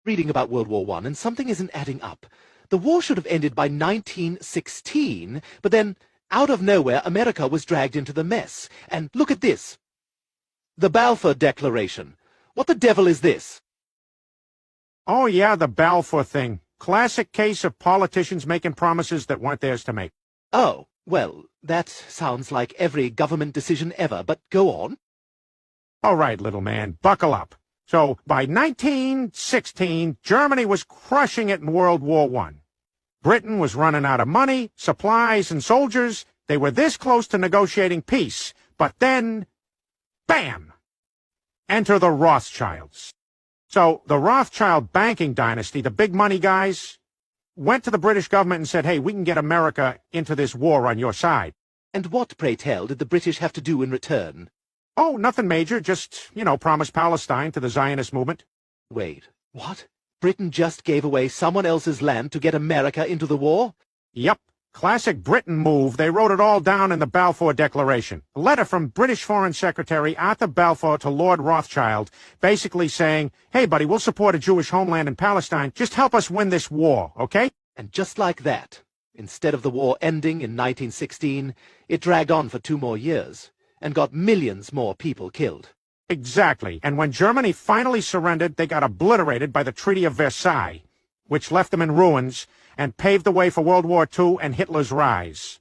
Reading about World War I, and something isn't adding up. The war should have ended by 1916, but then, out of nowhere, America was dragged into the mess. And look at this. The Balfour Declaration. What the devil is this? Oh yeah, the Balfour thing. Classic case of politicians making promises that weren't theirs to make. Oh, well, that sounds like every government decision ever, but go on. All right, little man, buckle up. So, by 1916, Germany was crushing it in World War I. Britain was running out of money, supplies, and soldiers. They were this close to negotiating peace. But then, bam! Enter the Rothschilds. So, the Rothschild banking dynasty, the big money guys, went to the British government and said, hey, we can get America into this war on your side. And what, pray tell, did the British have to do in return? Oh, nothing major, just, promise Palestine to the Zionist movement. Wait, what? Britain just gave away someone else's land to get America into the war? Yep. Classic Britain move. They wrote it all down in the Balfour Declaration. A letter from British Foreign Secretary Arthur Balfour to Lord Rothschild, basically saying, hey, buddy, we'll support a Jewish homeland in Palestine. Just help us win this war, okay? And just like that, instead of the war ending in 1916, it dragged on for 2 more years and got millions more people killed. Exactly. And when Germany finally surrendered, they got obliterated by the Treaty of Versailles, which left them in ruins and paved the way for World War II and Hitler's rise.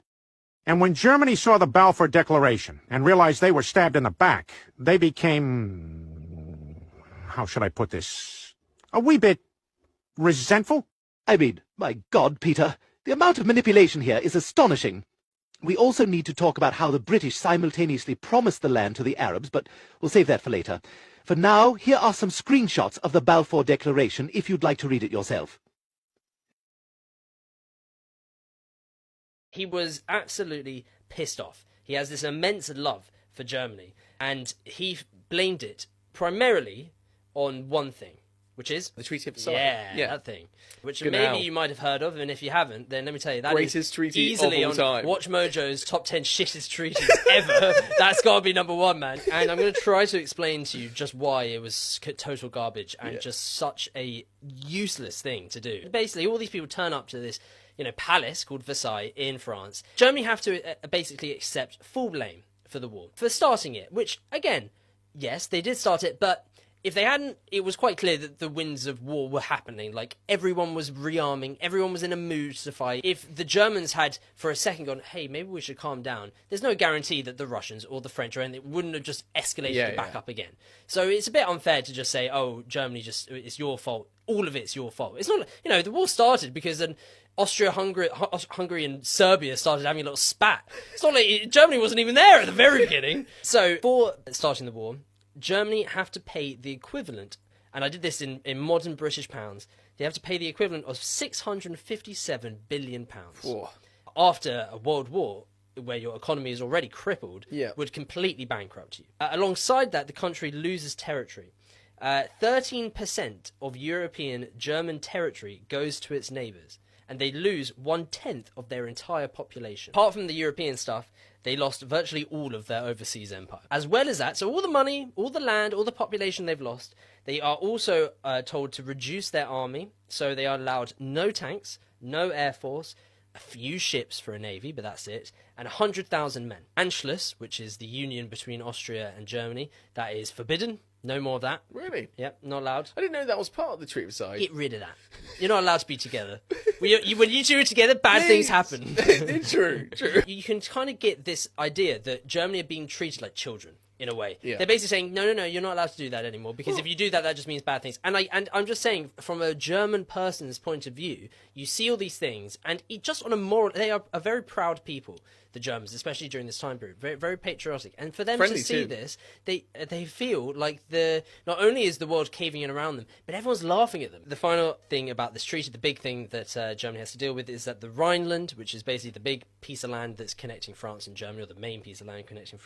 And when Germany saw the Balfour Declaration and realized they were stabbed in the back, they became, how should I put this, a wee bit resentful? I mean, my God, Peter, the amount of manipulation here is astonishing. We also need to talk about how the British simultaneously promised the land to the Arabs, but we'll save that for later. For now, here are some screenshots of the Balfour Declaration, if you'd like to read it yourself. He was absolutely pissed off. He has this immense love for Germany, and he blamed it primarily on one thing, which is the Treaty of Versailles. Yeah, that thing, which Genau. maybe you might have heard of, and if you haven't, then let me tell you, that greatest is treaty easily of all on time. Watch Mojo's top 10 shittest treaties ever. That's got to be #1, man. And I'm going to try to explain to you just why it was total garbage and just such a useless thing to do. Basically, all these people turn up to this, palace called Versailles in France. Germany have to basically accept full blame for the war, for starting it, which, again, yes, they did start it, but if they hadn't, it was quite clear that the winds of war were happening. Like, everyone was rearming, everyone was in a mood to fight. If the Germans had, for a second, gone, hey, maybe we should calm down, there's no guarantee that the Russians or the French or anything wouldn't have just escalated it back up again. So it's a bit unfair to just say, oh, Germany it's your fault. All of it's your fault. It's not, the war started because then Hungary and Serbia started having a little spat. It's not like Germany wasn't even there at the very beginning. So, for starting the war, Germany have to pay the equivalent, and I did this in modern British pounds, they have to pay the equivalent of £657 billion. Whoa. After a world war, where your economy is already crippled, would completely bankrupt you. Alongside that, the country loses territory. 13% of European German territory goes to its neighbours, and they lose 1/10 of their entire population. Apart from the European stuff, they lost virtually all of their overseas empire. As well as that, so all the money, all the land, all the population they've lost, they are also told to reduce their army, so they are allowed no tanks, no air force, a few ships for a navy, but that's it, and 100,000 men. Anschluss, which is the union between Austria and Germany, that is forbidden. No more of that. Really? Yep, not allowed. I didn't know that was part of the Treaty of Versailles. Get rid of that. You're not allowed to be together. When you two are together, bad things happen. True. You can kind of get this idea that Germany are being treated like children, in a way. Yeah. They're basically saying, no, you're not allowed to do that anymore, because if you do that, that just means bad things. And I'm just saying, from a German person's point of view, you see all these things, and just on a moral, they are a very proud people, the Germans, especially during this time period, very, very patriotic. And for them Friendly to see too. this, they feel like not only is the world caving in around them, but everyone's laughing at them. The final thing about this treaty, the big thing that Germany has to deal with, is that the Rhineland, which is basically the big piece of land that's connecting France and Germany, or the main piece of land connecting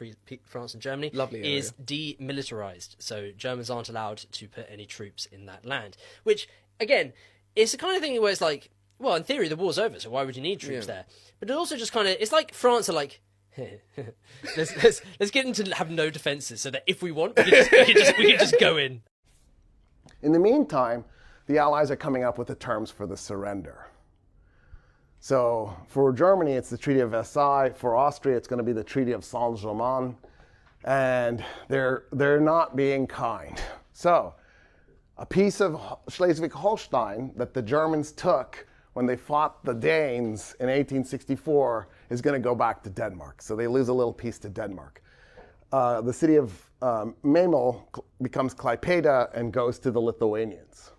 France and Germany, is demilitarized. So Germans aren't allowed to put any troops in that land. Which, again, it's the kind of thing where it's like, well, in theory, the war's over, so why would you need troops there? But it also just kind of, it's like France are like, let's get them to have no defences, so that if we want, we can just go in. In the meantime, the Allies are coming up with the terms for the surrender. So for Germany, it's the Treaty of Versailles. For Austria, it's going to be the Treaty of Saint-Germain. And they're not being kind. So a piece of Schleswig-Holstein that the Germans took when they fought the Danes in 1864 is going to go back to Denmark. So they lose a little piece to Denmark. The city of Memel becomes Klaipėda and goes to the Lithuanians.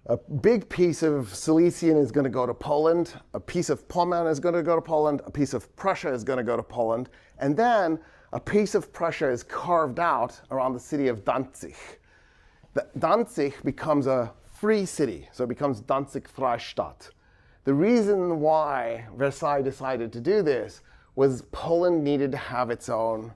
A big piece of Silesian is going to go to Poland. A piece of Pommern is going to go to Poland. A piece of Prussia is going to go to Poland. And then a piece of Prussia is carved out around the city of Danzig. Danzig becomes a free city, so it becomes Danzig Freistadt. The reason why Versailles decided to do this was Poland needed to have its own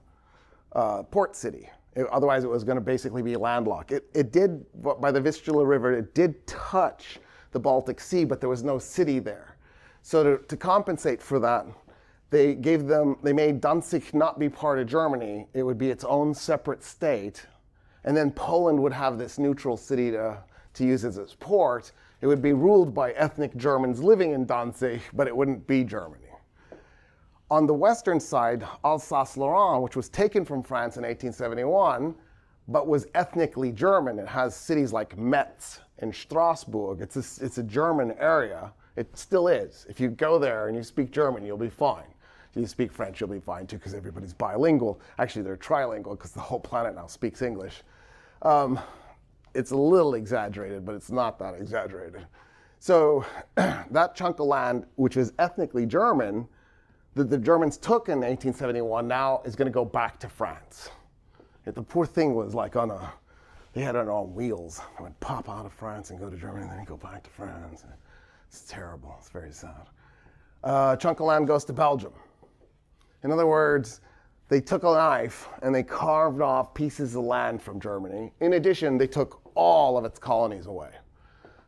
port city. Otherwise, it was going to basically be landlocked. It did, by the Vistula River, it did touch the Baltic Sea, but there was no city there. So to compensate for that, they made Danzig not be part of Germany. It would be its own separate state. And then Poland would have this neutral city to use as its port. It would be ruled by ethnic Germans living in Danzig, but it wouldn't be Germany. On the western side, Alsace-Lorraine, which was taken from France in 1871, but was ethnically German. It has cities like Metz and Strasbourg. It's a German area. It still is. If you go there and you speak German, you'll be fine. If you speak French, you'll be fine too, because everybody's bilingual. Actually, they're trilingual, because the whole planet now speaks English. It's a little exaggerated, but it's not that exaggerated. So that chunk of land, which is ethnically German, that the Germans took in 1871 now is going to go back to France. The poor thing was like they had it on wheels. It would pop out of France and go to Germany and then go back to France. It's terrible. It's very sad. A chunk of land goes to Belgium. In other words, they took a knife and they carved off pieces of land from Germany. In addition, they took all of its colonies away.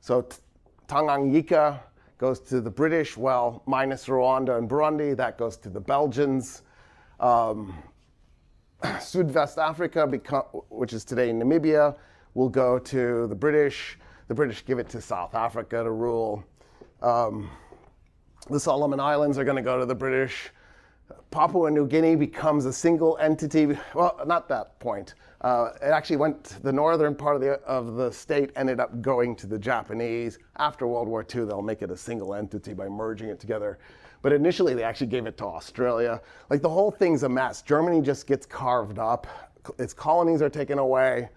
So Tanganyika goes to the British, well, minus Rwanda and Burundi, that goes to the Belgians. Sud-West Africa, which is today Namibia, will go to the British. The British give it to South Africa to rule. The Solomon Islands are going to go to the British. Papua New Guinea becomes a single entity. Well, not that point. It actually went, the northern part of the state ended up going to the Japanese. After World War II, they'll make it a single entity by merging it together. But initially, they actually gave it to Australia. Like, the whole thing's a mess. Germany just gets carved up. Its colonies are taken away,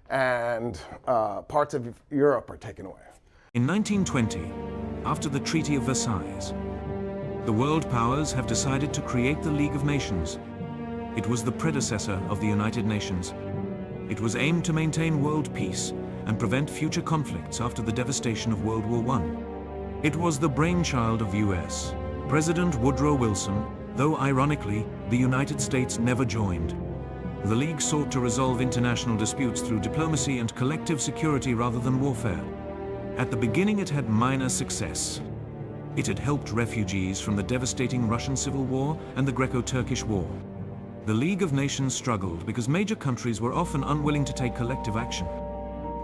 and parts of Europe are taken away. In 1920, after the Treaty of Versailles, the world powers have decided to create the League of Nations. It was the predecessor of the United Nations. It was aimed to maintain world peace and prevent future conflicts after the devastation of World War I. It was the brainchild of US President Woodrow Wilson, though ironically, the United States never joined. The League sought to resolve international disputes through diplomacy and collective security rather than warfare. At the beginning, it had minor success. It had helped refugees from the devastating Russian Civil War and the Greco-Turkish War. The League of Nations struggled because major countries were often unwilling to take collective action.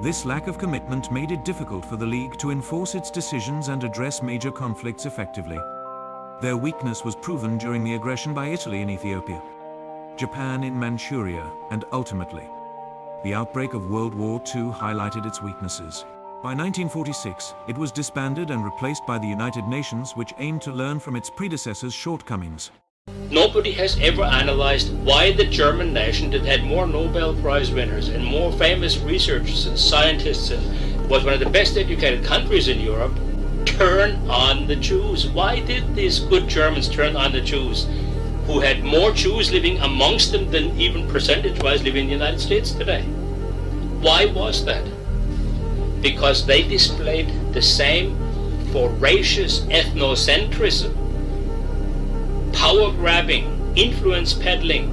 This lack of commitment made it difficult for the League to enforce its decisions and address major conflicts effectively. Their weakness was proven during the aggression by Italy in Ethiopia, Japan in Manchuria, and ultimately, the outbreak of World War II highlighted its weaknesses. By 1946, it was disbanded and replaced by the United Nations, which aimed to learn from its predecessors' shortcomings. Nobody has ever analyzed why the German nation that had more Nobel Prize winners and more famous researchers and scientists and was one of the best educated countries in Europe turned on the Jews. Why did these good Germans turn on the Jews, who had more Jews living amongst them than even percentage-wise live in the United States today? Why was that? Because they displayed the same voracious ethnocentrism, power-grabbing, influence-peddling,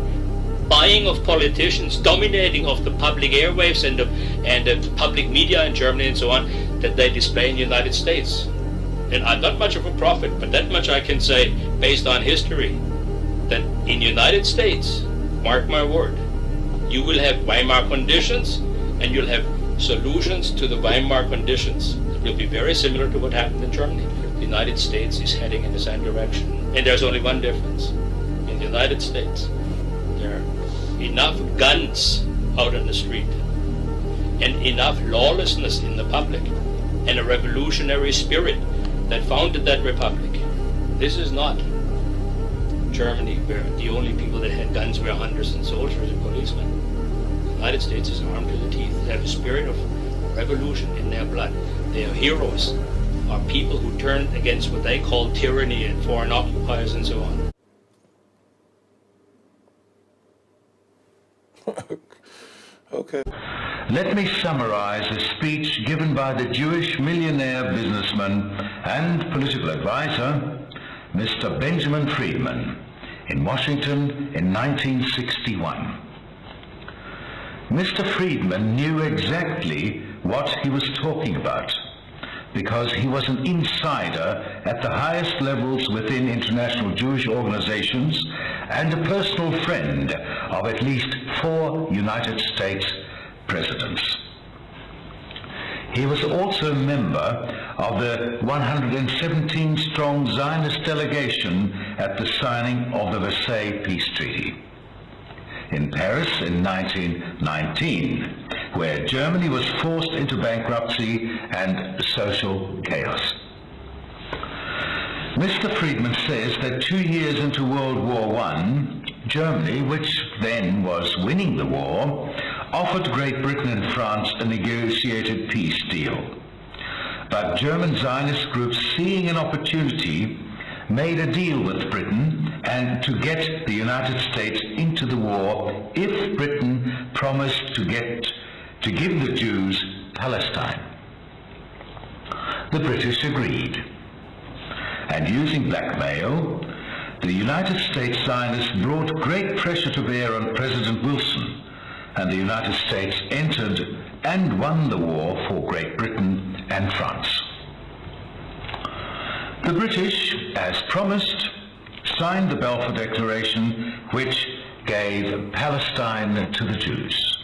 buying of politicians, dominating of the public airwaves and the public media in Germany and so on, that they display in the United States. And I'm not much of a prophet, but that much I can say, based on history, that in the United States, mark my word, you will have Weimar conditions, and you'll have solutions to the Weimar conditions will be very similar to what happened in Germany. The United States is heading in the same direction. And there's only one difference. In the United States, there are enough guns out on the street and enough lawlessness in the public and a revolutionary spirit that founded that republic. This is not Germany, where the only people that had guns were hunters and soldiers and policemen. The United States is armed to the teeth. They have a spirit of revolution in their blood. Their heroes are people who turned against what they call tyranny and foreign occupiers and so on. Okay. Let me summarize a speech given by the Jewish millionaire businessman and political advisor, Mr. Benjamin Friedman, in Washington in 1961. Mr. Friedman knew exactly what he was talking about, because he was an insider at the highest levels within international Jewish organizations and a personal friend of at least 4 United States presidents. He was also a member of the 117-strong Zionist delegation at the signing of the Versaille Peace Treaty in Paris in 1919, where Germany was forced into bankruptcy and social chaos. Mr. Friedman says that 2 years into World War I, Germany, which then was winning the war, offered Great Britain and France a negotiated peace deal. But German Zionist groups, seeing an opportunity, made a deal with Britain and to get the United States into the war if Britain promised to give the Jews Palestine. The British agreed. And using blackmail, the United States Zionists brought great pressure to bear on President Wilson, and the United States entered and won the war for Great Britain and France. The British, as promised, signed the Balfour Declaration, which gave Palestine to the Jews.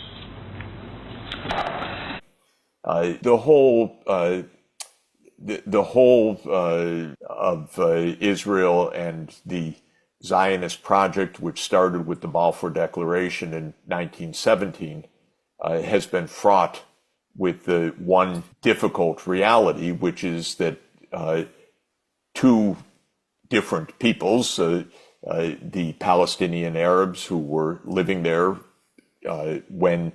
The whole of Israel and the Zionist project, which started with the Balfour Declaration in 1917, has been fraught with the one difficult reality, which is that two different peoples, the Palestinian Arabs who were living there when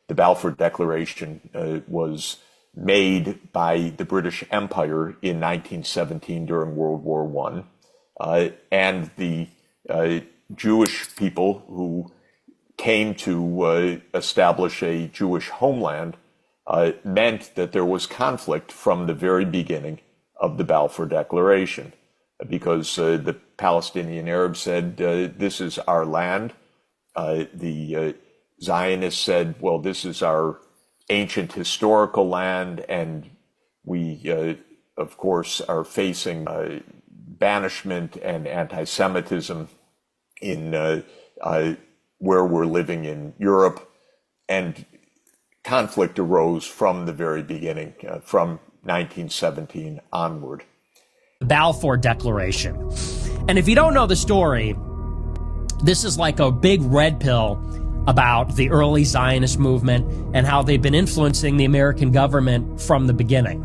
the Balfour Declaration was made by the British Empire in 1917 during World War I, and the Jewish people who came to establish a Jewish homeland, meant that there was conflict from the very beginning of the Balfour Declaration, because the Palestinian Arabs said, this is our land. The Zionists said, well, this is our ancient historical land, and we, of course, are facing banishment and anti-Semitism in where we're living in Europe. And conflict arose from the very beginning, from 1917 onward. The Balfour Declaration. And if you don't know the story, this is like a big red pill about the early Zionist movement and how they've been influencing the American government from the beginning.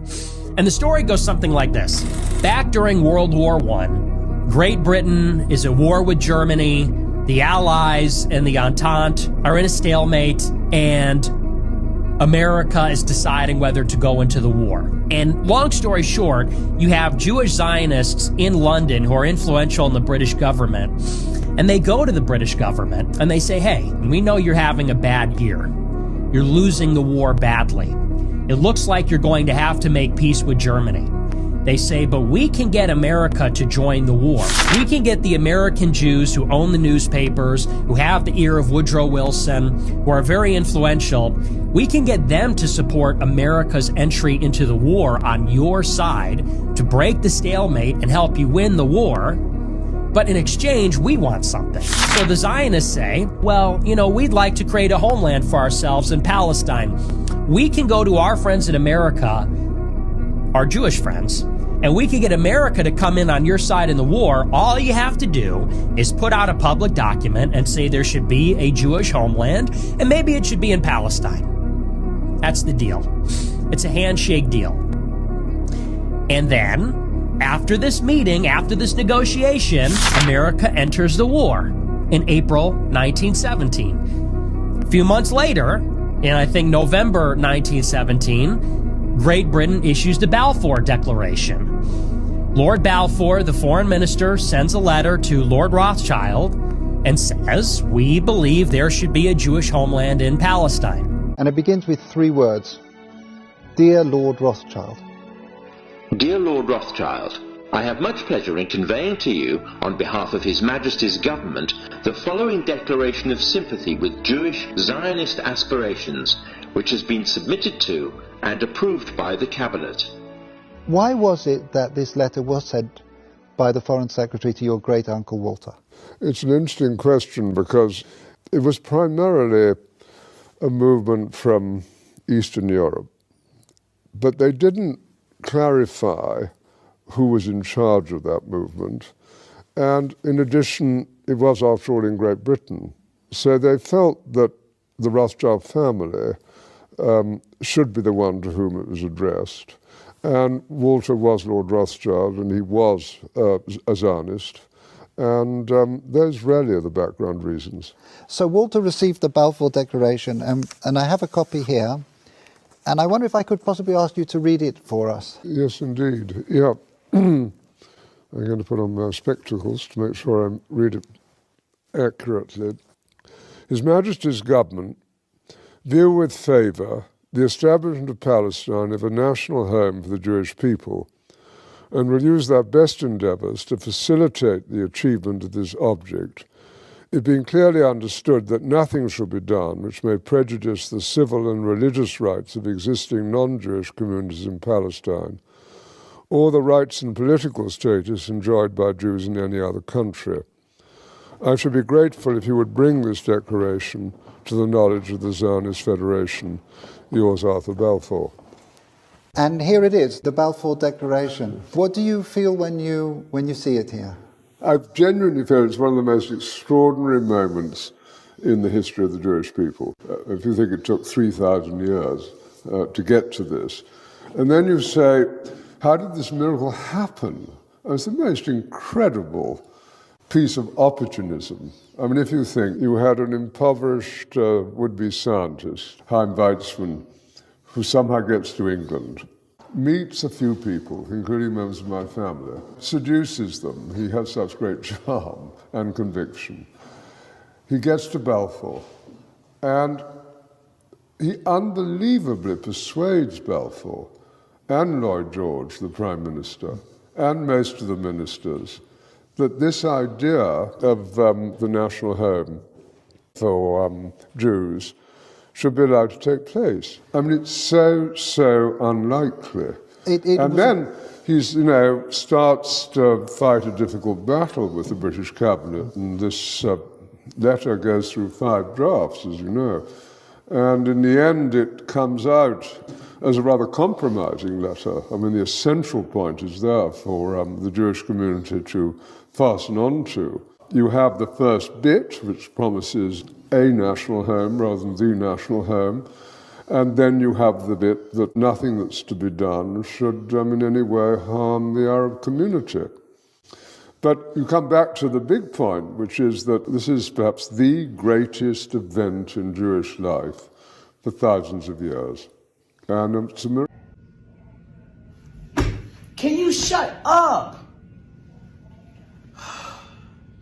And the story goes something like this. Back during World War I, Great Britain is at war with Germany, the Allies and the Entente are in a stalemate, and America is deciding whether to go into the war. And long story short, you have Jewish Zionists in London who are influential in the British government, and they go to the British government and they say, hey, we know you're having a bad year. You're losing the war badly. It looks like you're going to have to make peace with Germany. They say, but we can get America to join the war. We can get the American Jews who own the newspapers, who have the ear of Woodrow Wilson, who are very influential. We can get them to support America's entry into the war on your side to break the stalemate and help you win the war. But in exchange, we want something. So the Zionists say, well, we'd like to create a homeland for ourselves in Palestine. we can go to our friends in America, our Jewish friends, and we can get America to come in on your side in the war. All you have to do is put out a public document and say there should be a Jewish homeland, and maybe it should be in Palestine. That's the deal. It's a handshake deal. And then, after this meeting, after this negotiation, America enters the war in April 1917. A few months later, in I think November 1917, Great Britain issues the Balfour Declaration. Lord Balfour, the foreign minister, sends a letter to Lord Rothschild and says, we believe there should be a Jewish homeland in Palestine. And it begins with 3 words. Dear Lord Rothschild. Dear Lord Rothschild, I have much pleasure in conveying to you, on behalf of His Majesty's government, the following declaration of sympathy with Jewish Zionist aspirations, which has been submitted to and approved by the Cabinet. Why was it that this letter was sent by the Foreign Secretary to your great-uncle Walter? It's an interesting question because it was primarily a movement from Eastern Europe, but they didn't clarify who was in charge of that movement. And in addition, it was after all in Great Britain. So they felt that the Rothschild family should be the one to whom it was addressed. And Walter was Lord Rothschild, and he was a Zionist. And those really are the background reasons. So Walter received the Balfour Declaration, and I have a copy here. And I wonder if I could possibly ask you to read it for us. Yes, indeed. Yeah. I'm going to put on my spectacles to make sure I read it accurately. His Majesty's government view with favour the establishment of Palestine as a national home for the Jewish people, and will use their best endeavours to facilitate the achievement of this object, it being clearly understood that nothing shall be done which may prejudice the civil and religious rights of existing non-Jewish communities in Palestine, or the rights and political status enjoyed by Jews in any other country. I should be grateful if you would bring this declaration to the knowledge of the Zionist Federation. Yours, Arthur Balfour. And here it is, the Balfour Declaration. What do you feel when you see it here? I genuinely feel it's one of the most extraordinary moments in the history of the Jewish people. If you think it took 3,000 years to get to this, and then you say, how did this miracle happen? It's the most incredible piece of opportunism. I mean, if you think you had an impoverished would-be scientist, Chaim Weizmann, who somehow gets to England, meets a few people, including members of my family, seduces them. He has such great charm and conviction. He gets to Balfour, and he unbelievably persuades Balfour and Lloyd George, the Prime Minister, and most of the ministers, that this idea of the national home for Jews should be allowed to take place. I mean, it's so unlikely. And then he's, starts to fight a difficult battle with the British cabinet, and this letter goes through 5 drafts, as you know. And in the end, it comes out as a rather compromising letter. I mean, the essential point is there for the Jewish community to fasten on to. You have the first bit, which promises a national home rather than the national home, and then you have the bit that nothing that's to be done should in any way harm the Arab community. But you come back to the big point, which is that this is perhaps the greatest event in Jewish life for thousands of years. And it's a miracle. Can you shut up?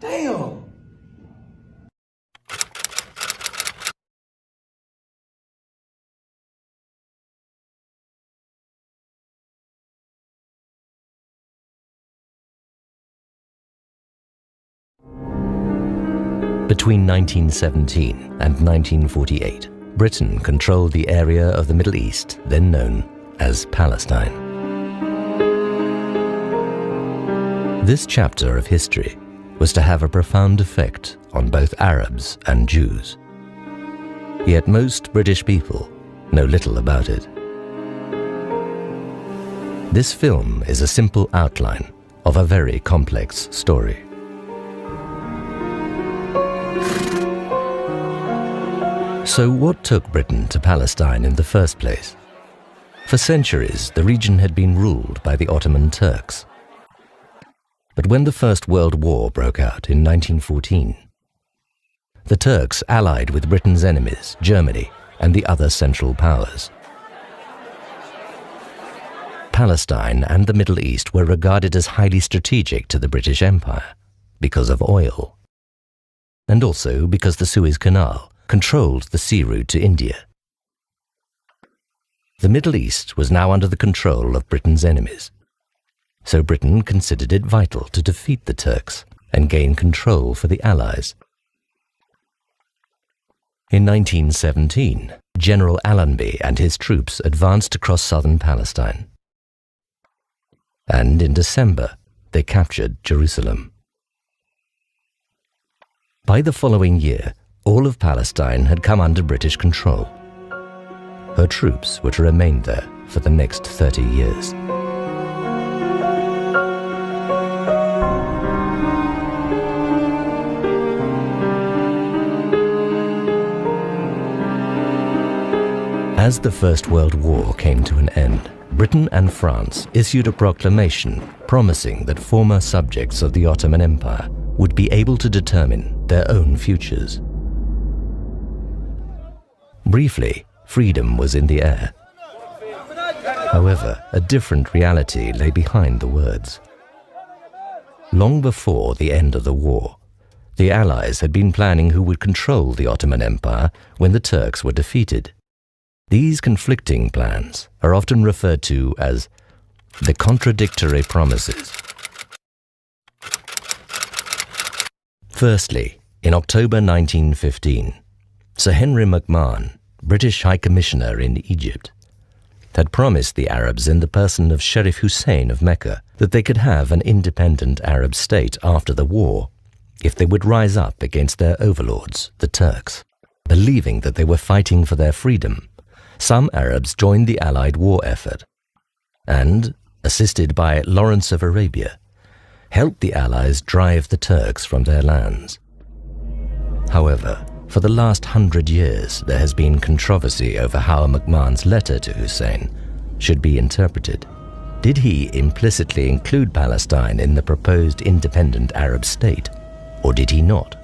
Damn. Between 1917 and 1948, Britain controlled the area of the Middle East then known as Palestine. This chapter of history was to have a profound effect on both Arabs and Jews. Yet most British people know little about it. This film is a simple outline of a very complex story. So what took Britain to Palestine in the first place? For centuries, the region had been ruled by the Ottoman Turks. But when the First World War broke out in 1914, the Turks allied with Britain's enemies, Germany, and the other Central Powers. Palestine and the Middle East were regarded as highly strategic to the British Empire because of oil, and also because the Suez Canal controlled the sea route to India. The Middle East was now under the control of Britain's enemies, so Britain considered it vital to defeat the Turks and gain control for the Allies. In 1917, General Allenby and his troops advanced across southern Palestine. And in December, they captured Jerusalem. By the following year, all of Palestine had come under British control. Her troops were to remain there for the next 30 years. As the First World War came to an end, Britain and France issued a proclamation promising that former subjects of the Ottoman Empire would be able to determine their own futures. Briefly, freedom was in the air. However, a different reality lay behind the words. Long before the end of the war, the Allies had been planning who would control the Ottoman Empire when the Turks were defeated. These conflicting plans are often referred to as the contradictory promises. Firstly, in October 1915, Sir Henry McMahon, British High Commissioner in Egypt, had promised the Arabs in the person of Sharif Hussein of Mecca that they could have an independent Arab state after the war if they would rise up against their overlords, the Turks. Believing that they were fighting for their freedom, some Arabs joined the Allied war effort and, assisted by Lawrence of Arabia, helped the Allies drive the Turks from their lands. However, for the last 100 years, there has been controversy over how McMahon's letter to Hussein should be interpreted. Did he implicitly include Palestine in the proposed independent Arab state, or did he not?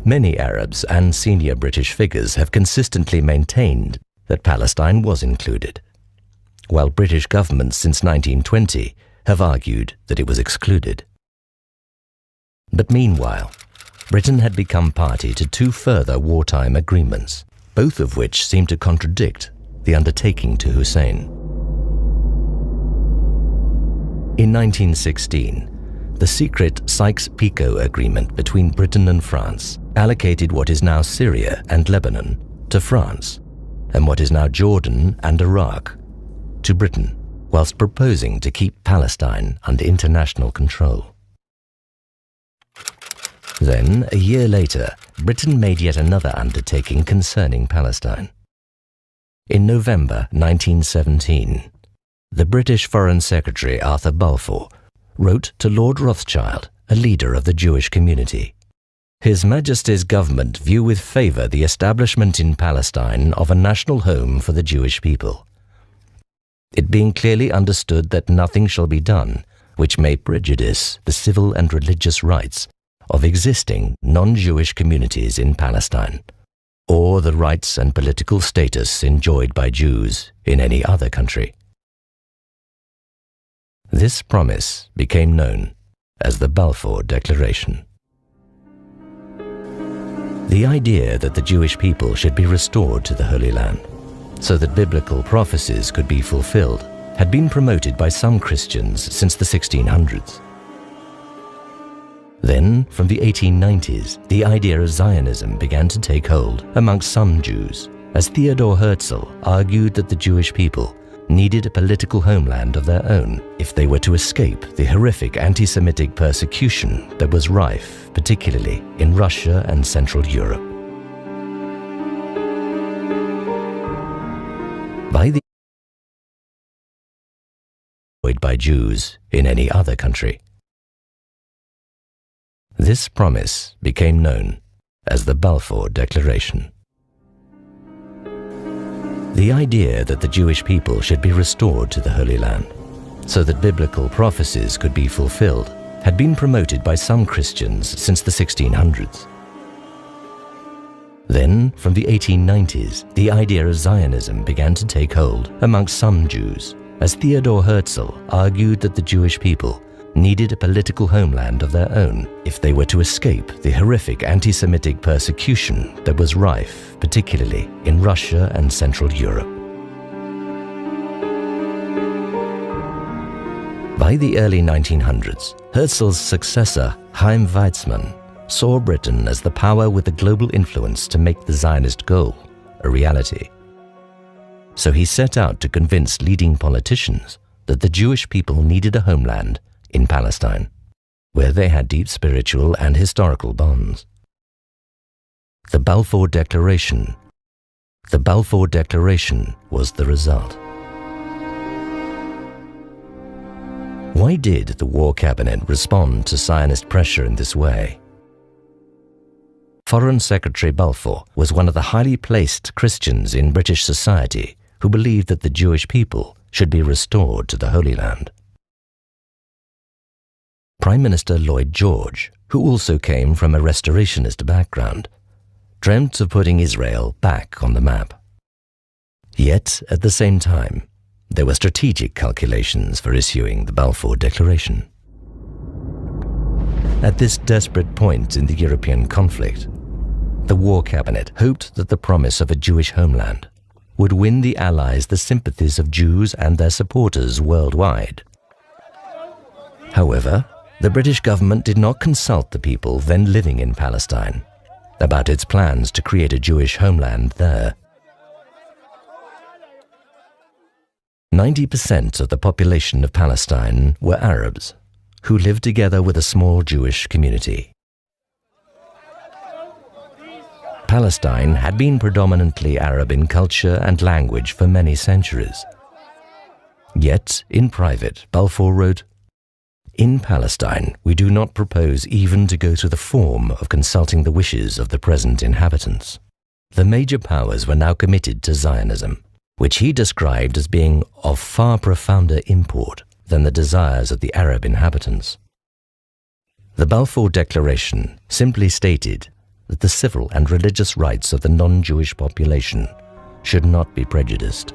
Many Arabs and senior British figures have consistently maintained that Palestine was included, while British governments since 1920 have argued that it was excluded. But meanwhile, Britain had become party to two further wartime agreements, both of which seemed to contradict the undertaking to Hussein. In 1916, the secret Sykes-Picot Agreement between Britain and France allocated what is now Syria and Lebanon to France, and what is now Jordan and Iraq to Britain, whilst proposing to keep Palestine under international control. Then, a year later, Britain made yet another undertaking concerning Palestine. In November 1917, the British Foreign Secretary Arthur Balfour wrote to Lord Rothschild, a leader of the Jewish community. His Majesty's government view with favour the establishment in Palestine of a national home for the Jewish people, it being clearly understood that nothing shall be done which may prejudice the civil and religious rights of existing non-Jewish communities in Palestine, or the rights and political status enjoyed by Jews in any other country. This promise became known as the Balfour Declaration. The idea that the Jewish people should be restored to the Holy Land, so that biblical prophecies could be fulfilled, had been promoted by some Christians since the 1600s. Then, from the 1890s, the idea of Zionism began to take hold amongst some Jews, as Theodor Herzl argued that the Jewish people needed a political homeland of their own if they were to escape the horrific anti-Semitic persecution that was rife, particularly in Russia and Central Europe. by the by Jews in any other country. This promise became known as the Balfour Declaration. The idea that the Jewish people should be restored to the Holy Land so that biblical prophecies could be fulfilled had been promoted by some Christians since the 1600s. Then, from the 1890s, the idea of Zionism began to take hold amongst some Jews, as Theodor Herzl argued that the Jewish people needed a political homeland of their own if they were to escape the horrific anti-Semitic persecution that was rife, particularly in Russia and Central Europe. By the early 1900s, Herzl's successor, Chaim Weizmann, saw Britain as the power with the global influence to make the Zionist goal a reality. So he set out to convince leading politicians that the Jewish people needed a homeland in Palestine, where they had deep spiritual and historical bonds. The Balfour Declaration was the result. Why did the War Cabinet respond to Zionist pressure in this way? Foreign Secretary Balfour was one of the highly placed Christians in British society who believed that the Jewish people should be restored to the Holy Land. Prime Minister Lloyd George, who also came from a restorationist background, dreamt of putting Israel back on the map. Yet, at the same time, there were strategic calculations for issuing the Balfour Declaration. At this desperate point in the European conflict, the War Cabinet hoped that the promise of a Jewish homeland would win the Allies the sympathies of Jews and their supporters worldwide. However, the British government did not consult the people then living in Palestine about its plans to create a Jewish homeland there. 90% of the population of Palestine were Arabs, who lived together with a small Jewish community. Palestine had been predominantly Arab in culture and language for many centuries. Yet, in private, Balfour wrote, "In Palestine, we do not propose even to go through the form of consulting the wishes of the present inhabitants." The major powers were now committed to Zionism, which he described as being of far profounder import than the desires of the Arab inhabitants. The Balfour Declaration simply stated that the civil and religious rights of the non-Jewish population should not be prejudiced.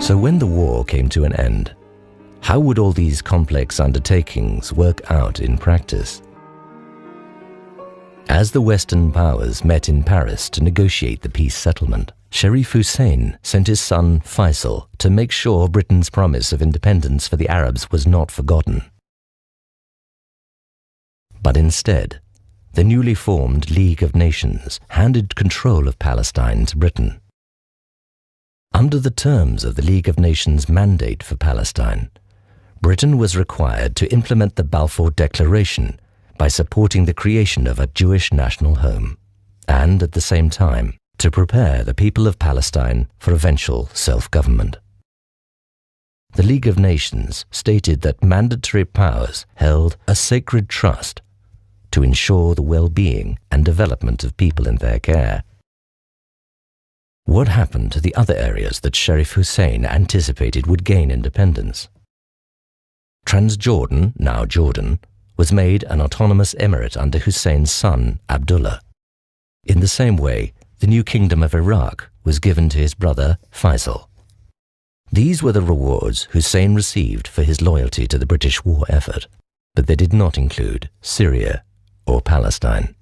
So when the war came to an end, how would all these complex undertakings work out in practice? As the Western powers met in Paris to negotiate the peace settlement, Sharif Hussein sent his son Faisal to make sure Britain's promise of independence for the Arabs was not forgotten. But instead, the newly formed League of Nations handed control of Palestine to Britain. Under the terms of the League of Nations' mandate for Palestine, Britain was required to implement the Balfour Declaration by supporting the creation of a Jewish national home, and at the same time, to prepare the people of Palestine for eventual self-government. The League of Nations stated that mandatory powers held a sacred trust to ensure the well-being and development of people in their care. What happened to the other areas that Sharif Hussein anticipated would gain independence? Transjordan, now Jordan, was made an autonomous emirate under Hussein's son, Abdullah. In the same way, the new kingdom of Iraq was given to his brother, Faisal. These were the rewards Hussein received for his loyalty to the British war effort, but they did not include Syria or Palestine.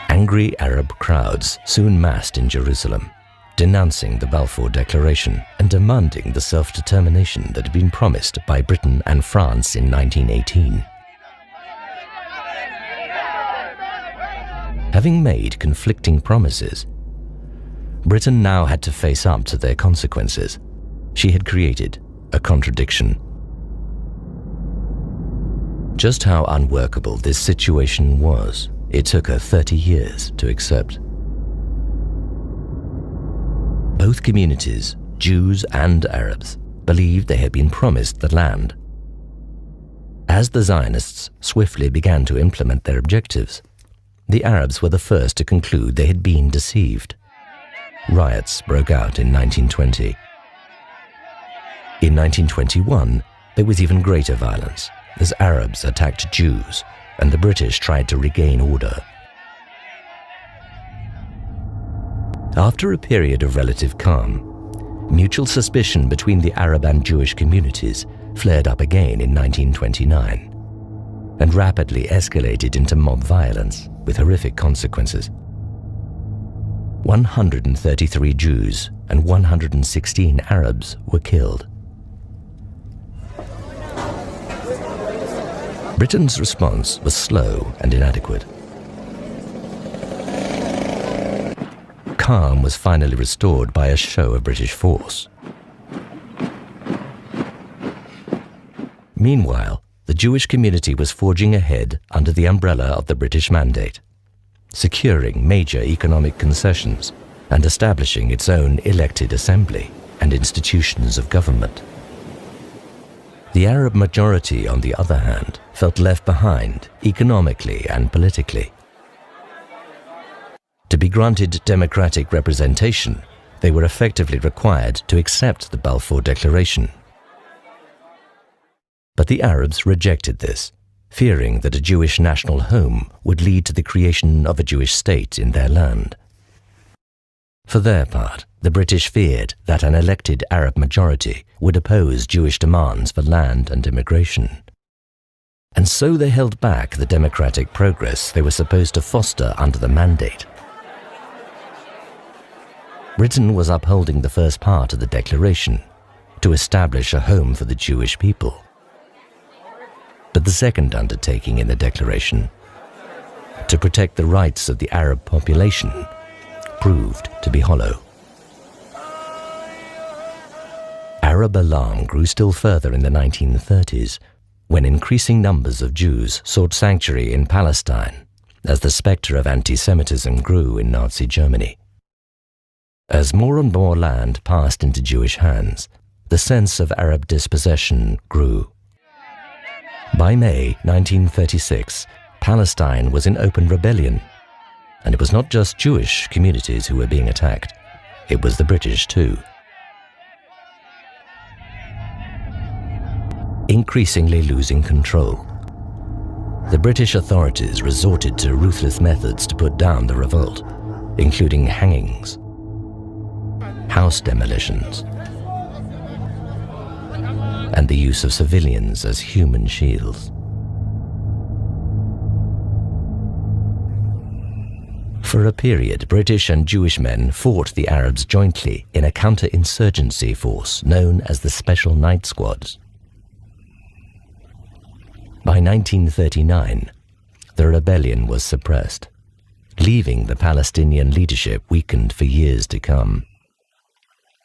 Angry Arab crowds soon massed in Jerusalem, denouncing the Balfour Declaration and demanding the self-determination that had been promised by Britain and France in 1918. Having made conflicting promises, Britain now had to face up to their consequences. She had created a contradiction. Just how unworkable this situation was, it took her 30 years to accept. Both communities, Jews and Arabs, believed they had been promised the land. As the Zionists swiftly began to implement their objectives, the Arabs were the first to conclude they had been deceived. Riots broke out in 1920. In 1921, there was even greater violence as Arabs attacked Jews and the British tried to regain order. After a period of relative calm, mutual suspicion between the Arab and Jewish communities flared up again in 1929 and rapidly escalated into mob violence with horrific consequences. 133 Jews and 116 Arabs were killed. Britain's response was slow and inadequate. Calm was finally restored by a show of British force. Meanwhile, the Jewish community was forging ahead under the umbrella of the British Mandate, securing major economic concessions and establishing its own elected assembly and institutions of government. The Arab majority, on the other hand, felt left behind economically and politically. To be granted democratic representation, they were effectively required to accept the Balfour Declaration. But the Arabs rejected this, fearing that a Jewish national home would lead to the creation of a Jewish state in their land. For their part, the British feared that an elected Arab majority would oppose Jewish demands for land and immigration. And so they held back the democratic progress they were supposed to foster under the Mandate. Britain was upholding the first part of the Declaration, to establish a home for the Jewish people. But the second undertaking in the Declaration, to protect the rights of the Arab population, proved to be hollow. Arab alarm grew still further in the 1930s, when increasing numbers of Jews sought sanctuary in Palestine, as the spectre of anti-Semitism grew in Nazi Germany. As more and more land passed into Jewish hands, the sense of Arab dispossession grew. By May 1936, Palestine was in open rebellion, and it was not just Jewish communities who were being attacked, it was the British too. Increasingly losing control, the British authorities resorted to ruthless methods to put down the revolt, including hangings, house demolitions, and the use of civilians as human shields. For a period, British and Jewish men fought the Arabs jointly in a counter-insurgency force known as the Special Night Squads. By 1939, the rebellion was suppressed, leaving the Palestinian leadership weakened for years to come.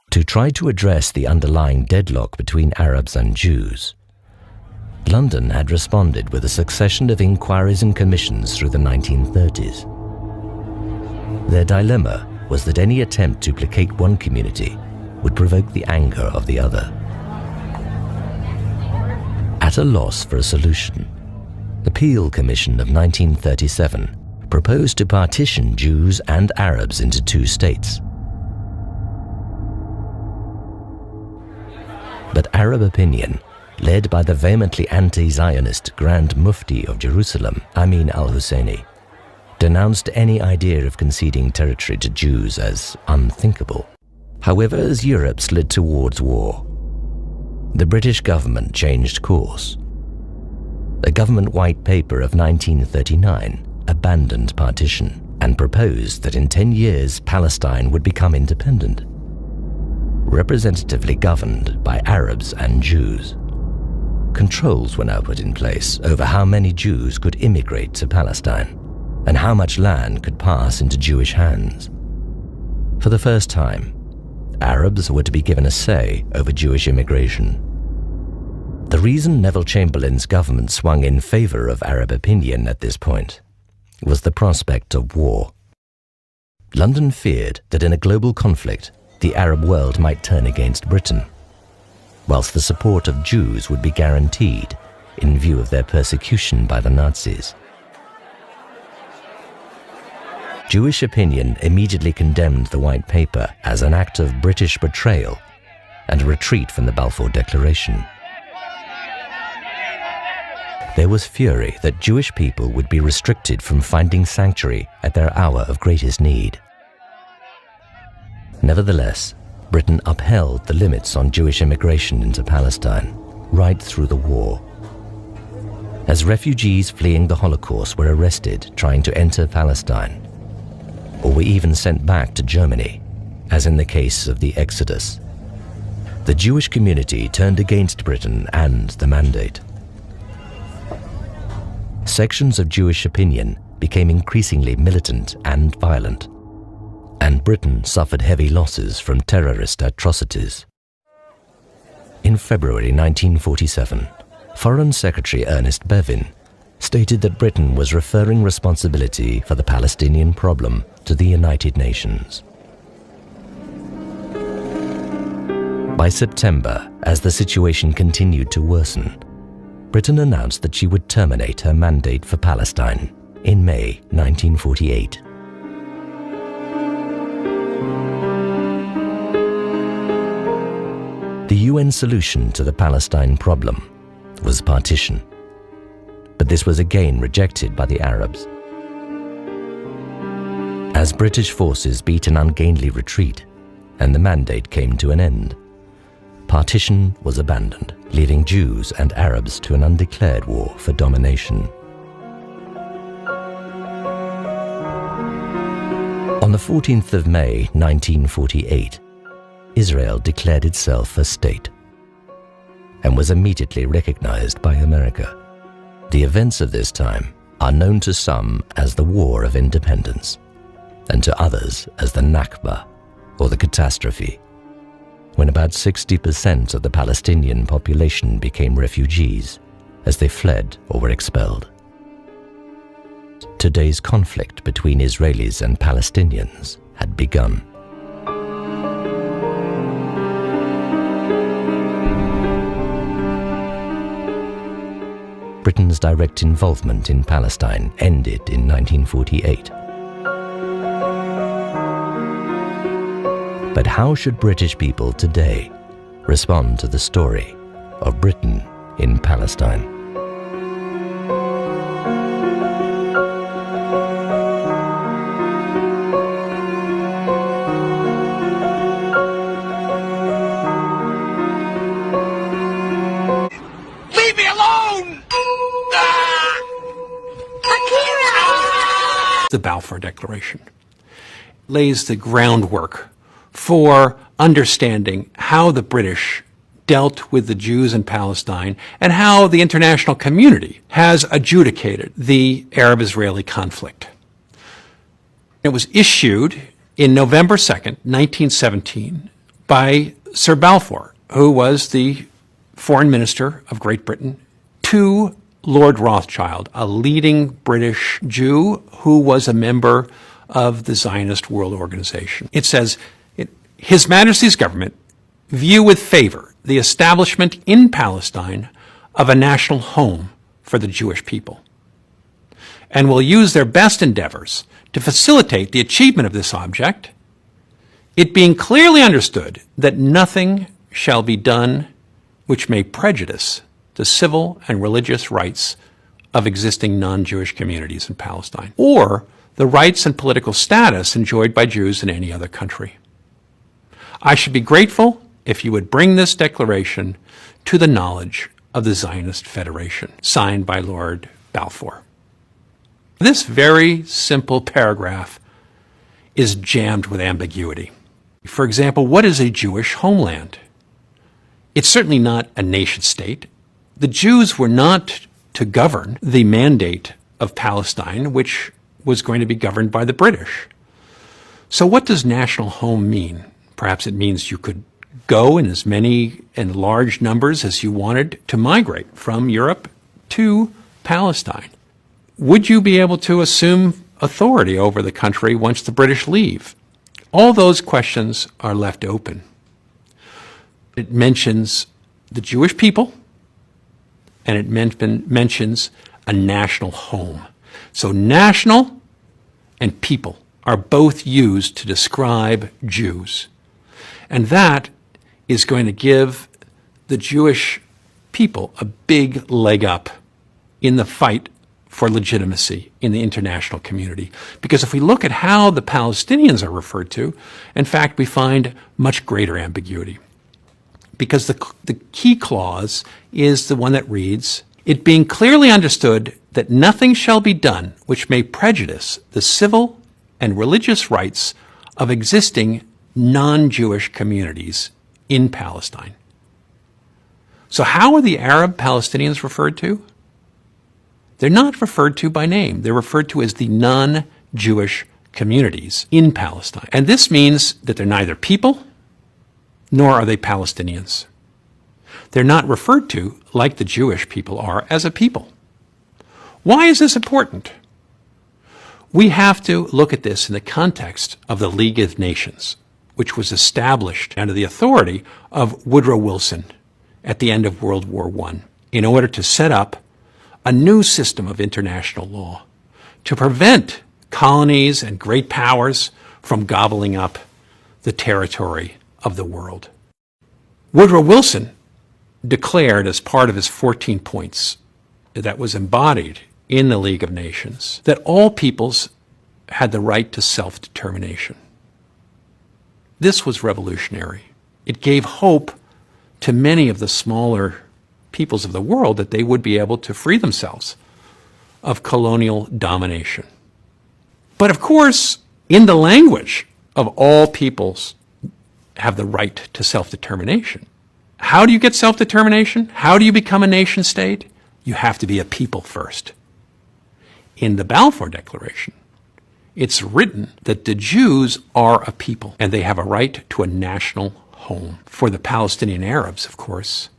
To try to address the underlying deadlock between Arabs and Jews, London had responded with a succession of inquiries and commissions through the 1930s. Their dilemma was that any attempt to placate one community would provoke the anger of the other. At a loss for a solution, the Peel Commission of 1937 proposed to partition Jews and Arabs into two states. But Arab opinion, led by the vehemently anti-Zionist Grand Mufti of Jerusalem, Amin al-Husseini, denounced any idea of conceding territory to Jews as unthinkable. However, as Europe slid towards war, the British government changed course. The government white paper of 1939 abandoned partition and proposed that in 10 years Palestine would become independent, representatively governed by Arabs and Jews. Controls were now put in place over how many Jews could immigrate to Palestine and how much land could pass into Jewish hands. For the first time, Arabs were to be given a say over Jewish immigration. The The reason Neville Chamberlain's government swung in favor of Arab opinion at this point was the prospect of war. London feared that in a global conflict, the Arab world might turn against Britain, whilst the support of Jews would be guaranteed in view of their persecution by the Nazis. Jewish opinion immediately condemned the White Paper as an act of British betrayal and a retreat from the Balfour Declaration. There was fury that Jewish people would be restricted from finding sanctuary at their hour of greatest need. Nevertheless, Britain upheld the limits on Jewish immigration into Palestine right through the war. As refugees fleeing the Holocaust were arrested trying to enter Palestine, or were even sent back to Germany, as in the case of the Exodus, the Jewish community turned against Britain and the mandate. Sections of Jewish opinion became increasingly militant and violent, and Britain suffered heavy losses from terrorist atrocities. In February 1947, Foreign Secretary Ernest Bevin stated that Britain was referring responsibility for the Palestinian problem to the United Nations. By September, as the situation continued to worsen, Britain announced that she would terminate her mandate for Palestine in May 1948. The UN solution to the Palestine problem was partition, but this was again rejected by the Arabs. As British forces beat an ungainly retreat and the mandate came to an end, partition was abandoned, leaving Jews and Arabs to an undeclared war for domination. On the 14th of May 1948, Israel declared itself a state and was immediately recognized by America. The events of this time are known to some as the War of Independence, and to others as the Nakba, or the catastrophe, when about 60% of the Palestinian population became refugees as they fled or were expelled. Today's conflict between Israelis and Palestinians had begun. Britain's direct involvement in Palestine ended in 1948. But how should British people today respond to the story of Britain in Palestine? Leave me alone! The Balfour Declaration lays the groundwork for understanding how the British dealt with the Jews in Palestine and how the international community has adjudicated the Arab-Israeli conflict. It was issued in November 2nd, 1917, by Sir Balfour, who was the Foreign Minister of Great Britain, to Lord Rothschild, a leading British Jew who was a member of the Zionist World Organization. It says, His Majesty's government view with favor the establishment in Palestine of a national home for the Jewish people, and will use their best endeavors to facilitate the achievement of this object, it being clearly understood that nothing shall be done which may prejudice the civil and religious rights of existing non-Jewish communities in Palestine, or the rights and political status enjoyed by Jews in any other country. I should be grateful if you would bring this declaration to the knowledge of the Zionist Federation, signed by Lord Balfour. This very simple paragraph is jammed with ambiguity. For example, what is a Jewish homeland? It's certainly not a nation state. The Jews were not to govern the mandate of Palestine, which was going to be governed by the British. So what does national home mean? Perhaps it means you could go in as many and large numbers as you wanted to migrate from Europe to Palestine? Would you be able to assume authority over the country once the British leave? All those questions are left open. It mentions the Jewish people, and it mentions a national home. So national and people are both used to describe Jews. And that is going to give the Jewish people a big leg up in the fight for legitimacy in the international community. Because if we look at how the Palestinians are referred to, in fact, we find much greater ambiguity. Because the key clause is the one that reads, "It being clearly understood that nothing shall be done which may prejudice the civil and religious rights of existing non-Jewish communities in Palestine." So how are the Arab Palestinians referred to? They're not referred to by name. They're referred to as the non-Jewish communities in Palestine. And this means that they're neither people nor are they Palestinians. They're not referred to, like the Jewish people are, as a people. Why is this important? We have to look at this in the context of the League of Nations, which was established under the authority of Woodrow Wilson at the end of World War I in order to set up a new system of international law to prevent colonies and great powers from gobbling up the territory of the world. Woodrow Wilson declared as part of his 14 points that was embodied in the League of Nations that all peoples had the right to self-determination. This was revolutionary. It gave hope to many of the smaller peoples of the world that they would be able to free themselves of colonial domination. But of course, in the language of all peoples have the right to self-determination. How do you get self-determination? How do you become a nation state? You have to be a people first. In the Balfour Declaration, it's written that the Jews are a people and they have a right to a national home. For the Palestinian Arabs, of course,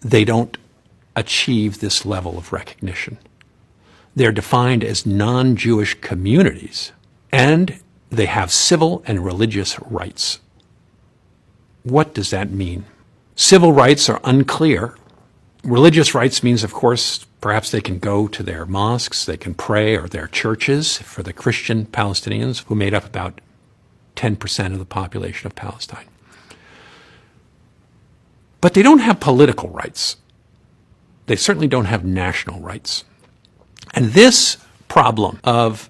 they don't achieve this level of recognition. They're defined as non-Jewish communities, and they have civil and religious rights. What does that mean? Civil rights are unclear. Religious rights means, of course, perhaps they can go to their mosques, they can pray, or their churches for the Christian Palestinians, who made up about 10% of the population of Palestine. But they don't have political rights. They certainly don't have national rights. And this problem of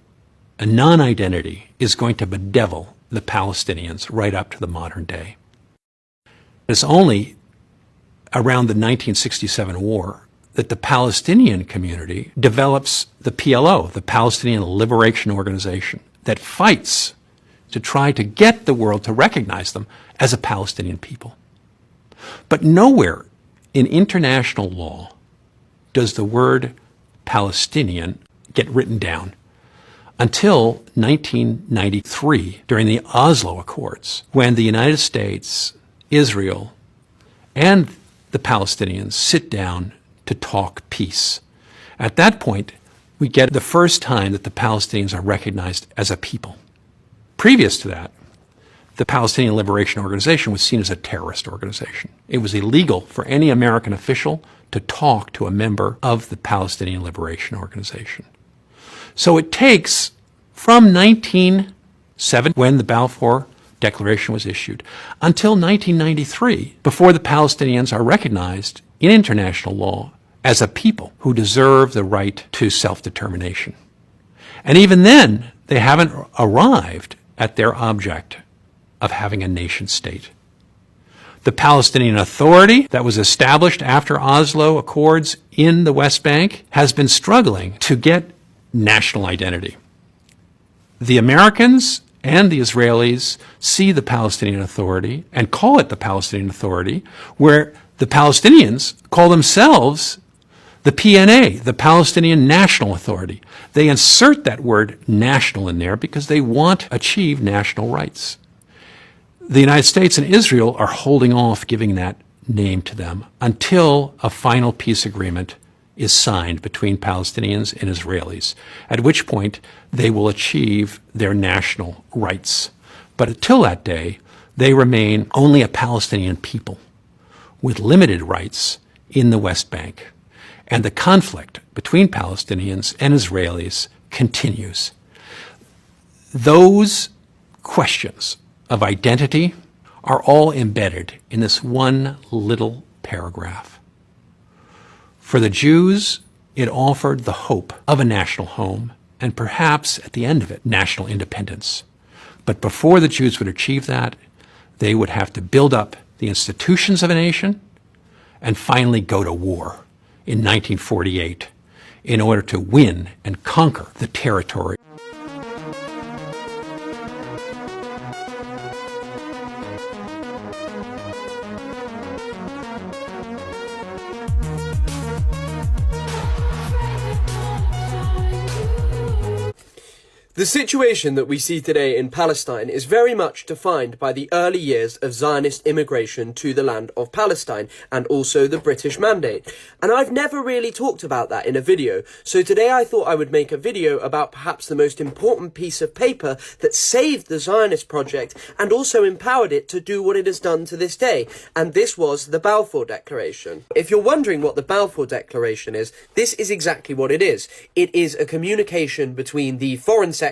a non-identity is going to bedevil the Palestinians right up to the modern day. It's only around the 1967 war that the Palestinian community develops the PLO, the Palestinian Liberation Organization, that fights to try to get the world to recognize them as a Palestinian people. But nowhere in international law does the word Palestinian get written down until 1993, during the Oslo Accords, when the United States, Israel, and the Palestinians sit down to talk peace. At that point, we get the first time that the Palestinians are recognized as a people. Previous to that, the Palestinian Liberation Organization was seen as a terrorist organization. It was illegal for any American official to talk to a member of the Palestinian Liberation Organization. So it takes from 1907, when the Balfour Declaration was issued, until 1993, before the Palestinians are recognized in international law as a people who deserve the right to self-determination. And even then, they haven't arrived at their object of having a nation state. The Palestinian Authority that was established after Oslo Accords in the West Bank has been struggling to get national identity. The Americans and the Israelis see the Palestinian Authority and call it the Palestinian Authority, where the Palestinians call themselves the PNA, the Palestinian National Authority. They insert that word national in there because they want to achieve national rights. The United States and Israel are holding off giving that name to them until a final peace agreement is signed between Palestinians and Israelis, at which point they will achieve their national rights. But until that day, they remain only a Palestinian people with limited rights in the West Bank. And the conflict between Palestinians and Israelis continues. Those questions of identity are all embedded in this one little paragraph. For the Jews, it offered the hope of a national home and perhaps at the end of it, national independence. But before the Jews would achieve that, they would have to build up the institutions of a nation and finally go to war in 1948 in order to win and conquer the territory. The situation that we see today in Palestine is very much defined by the early years of Zionist immigration to the land of Palestine and also the British Mandate. And I've never really talked about that in a video, so today I thought I would make a video about perhaps the most important piece of paper that saved the Zionist project and also empowered it to do what it has done to this day, and this was the Balfour Declaration. If you're wondering what the Balfour Declaration is, this is exactly what it is. It is a communication between the Foreign Secretary,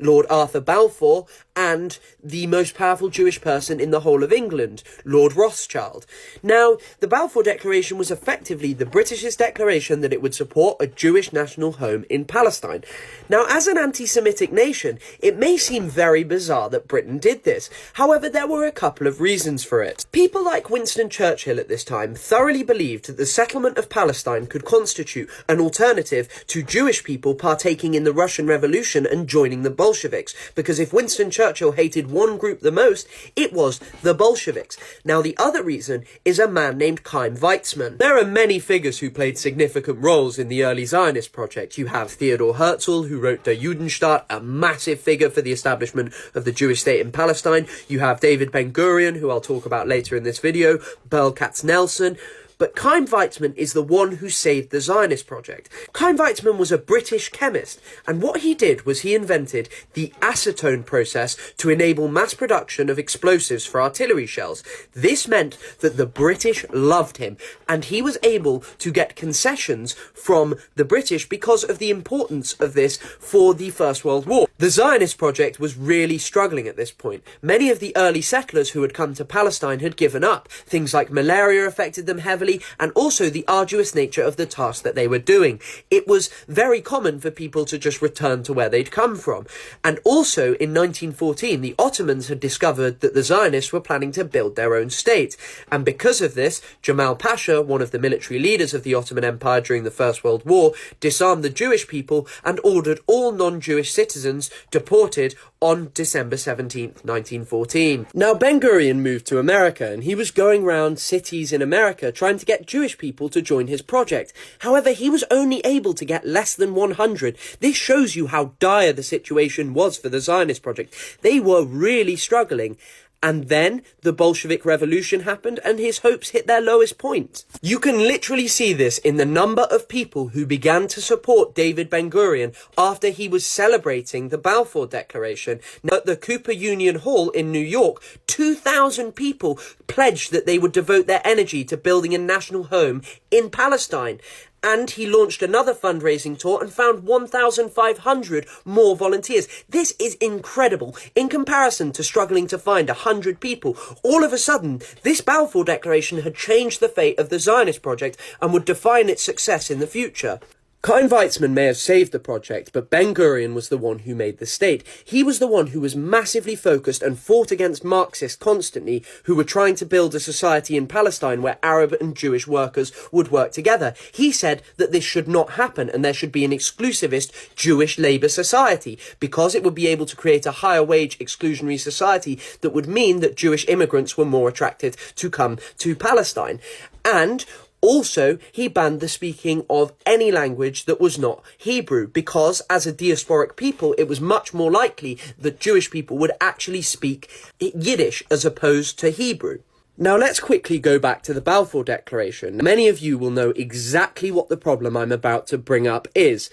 Lord Arthur Balfour, and the most powerful Jewish person in the whole of England, Lord Rothschild. Now, the Balfour Declaration was effectively the British's declaration that it would support a Jewish national home in Palestine. Now, as an anti-Semitic nation, it may seem very bizarre that Britain did this. However, there were a couple of reasons for it. People like Winston Churchill at this time thoroughly believed that the settlement of Palestine could constitute an alternative to Jewish people partaking in the Russian Revolution and joining the Bolsheviks, because if Winston Churchill hated one group the most, it was the Bolsheviks. Now, the other reason is a man named Chaim Weizmann. There are many figures who played significant roles in the early Zionist project. You have Theodor Herzl, who wrote Der Judenstaat, a massive figure for the establishment of the Jewish state in Palestine. You have David Ben-Gurion, who I'll talk about later in this video, Burl Katznelson. But Chaim Weizmann is the one who saved the Zionist project. Chaim Weizmann was a British chemist, and what he did was he invented the acetone process to enable mass production of explosives for artillery shells. This meant that the British loved him, and he was able to get concessions from the British because of the importance of this for the First World War. The Zionist project was really struggling at this point. Many of the early settlers who had come to Palestine had given up. Things like malaria affected them heavily, and also the arduous nature of the task that they were doing. It was very common for people to just return to where they'd come from. And also in 1914, the Ottomans had discovered that the Zionists were planning to build their own state. And because of this, Jamal Pasha, one of the military leaders of the Ottoman Empire during the First World War, disarmed the Jewish people and ordered all non-Jewish citizens deported on December 17th, 1914. Now, Ben-Gurion moved to America, and he was going around cities in America trying to get Jewish people to join his project. However, he was only able to get less than 100. This shows you how dire the situation was for the Zionist project. They were really struggling. And then the Bolshevik Revolution happened and his hopes hit their lowest point. You can literally see this in the number of people who began to support David Ben-Gurion after he was celebrating the Balfour Declaration. Now, at the Cooper Union Hall in New York, 2,000 people pledged that they would devote their energy to building a national home in Palestine. And he launched another fundraising tour and found 1,500 more volunteers. This is incredible. In comparison to struggling to find 100 people, all of a sudden, this Balfour Declaration had changed the fate of the Zionist project and would define its success in the future. Chaim Weizmann may have saved the project, but Ben-Gurion was the one who made the state. He was the one who was massively focused and fought against Marxists constantly, who were trying to build a society in Palestine where Arab and Jewish workers would work together. He said that this should not happen and there should be an exclusivist Jewish labour society, because it would be able to create a higher wage exclusionary society that would mean that Jewish immigrants were more attracted to come to Palestine. And Also, he banned the speaking of any language that was not Hebrew, because as a diasporic people, it was much more likely that Jewish people would actually speak Yiddish as opposed to Hebrew. Now let's quickly go back to the Balfour Declaration. Many of you will know exactly what the problem I'm about to bring up is.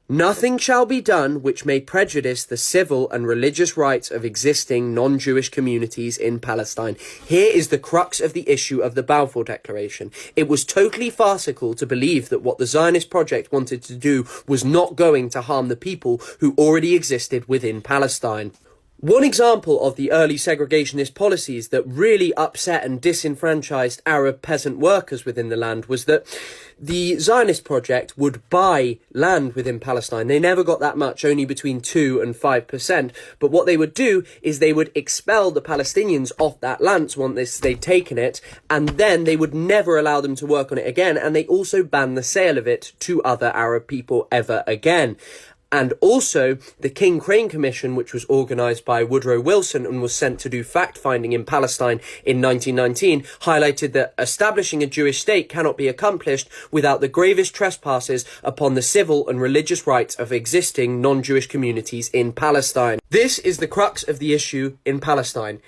Nothing shall be done which may prejudice the civil and religious rights of existing non-Jewish communities in Palestine. Here is the crux of the issue of the Balfour Declaration. It was totally farcical to believe that what the Zionist project wanted to do was not going to harm the people who already existed within Palestine. One example of the early segregationist policies that really upset and disenfranchised Arab peasant workers within the land was that the Zionist project would buy land within Palestine. They never got that much, only between 2 and 5%. But what they would do is they would expel the Palestinians off that land once they'd taken it, and then they would never allow them to work on it again. And they also banned the sale of it to other Arab people ever again. And also, the King Crane Commission, which was organised by Woodrow Wilson and was sent to do fact-finding in Palestine in 1919, highlighted that establishing a Jewish state cannot be accomplished without the gravest trespasses upon the civil and religious rights of existing non-Jewish communities in Palestine. This is the crux of the issue in Palestine.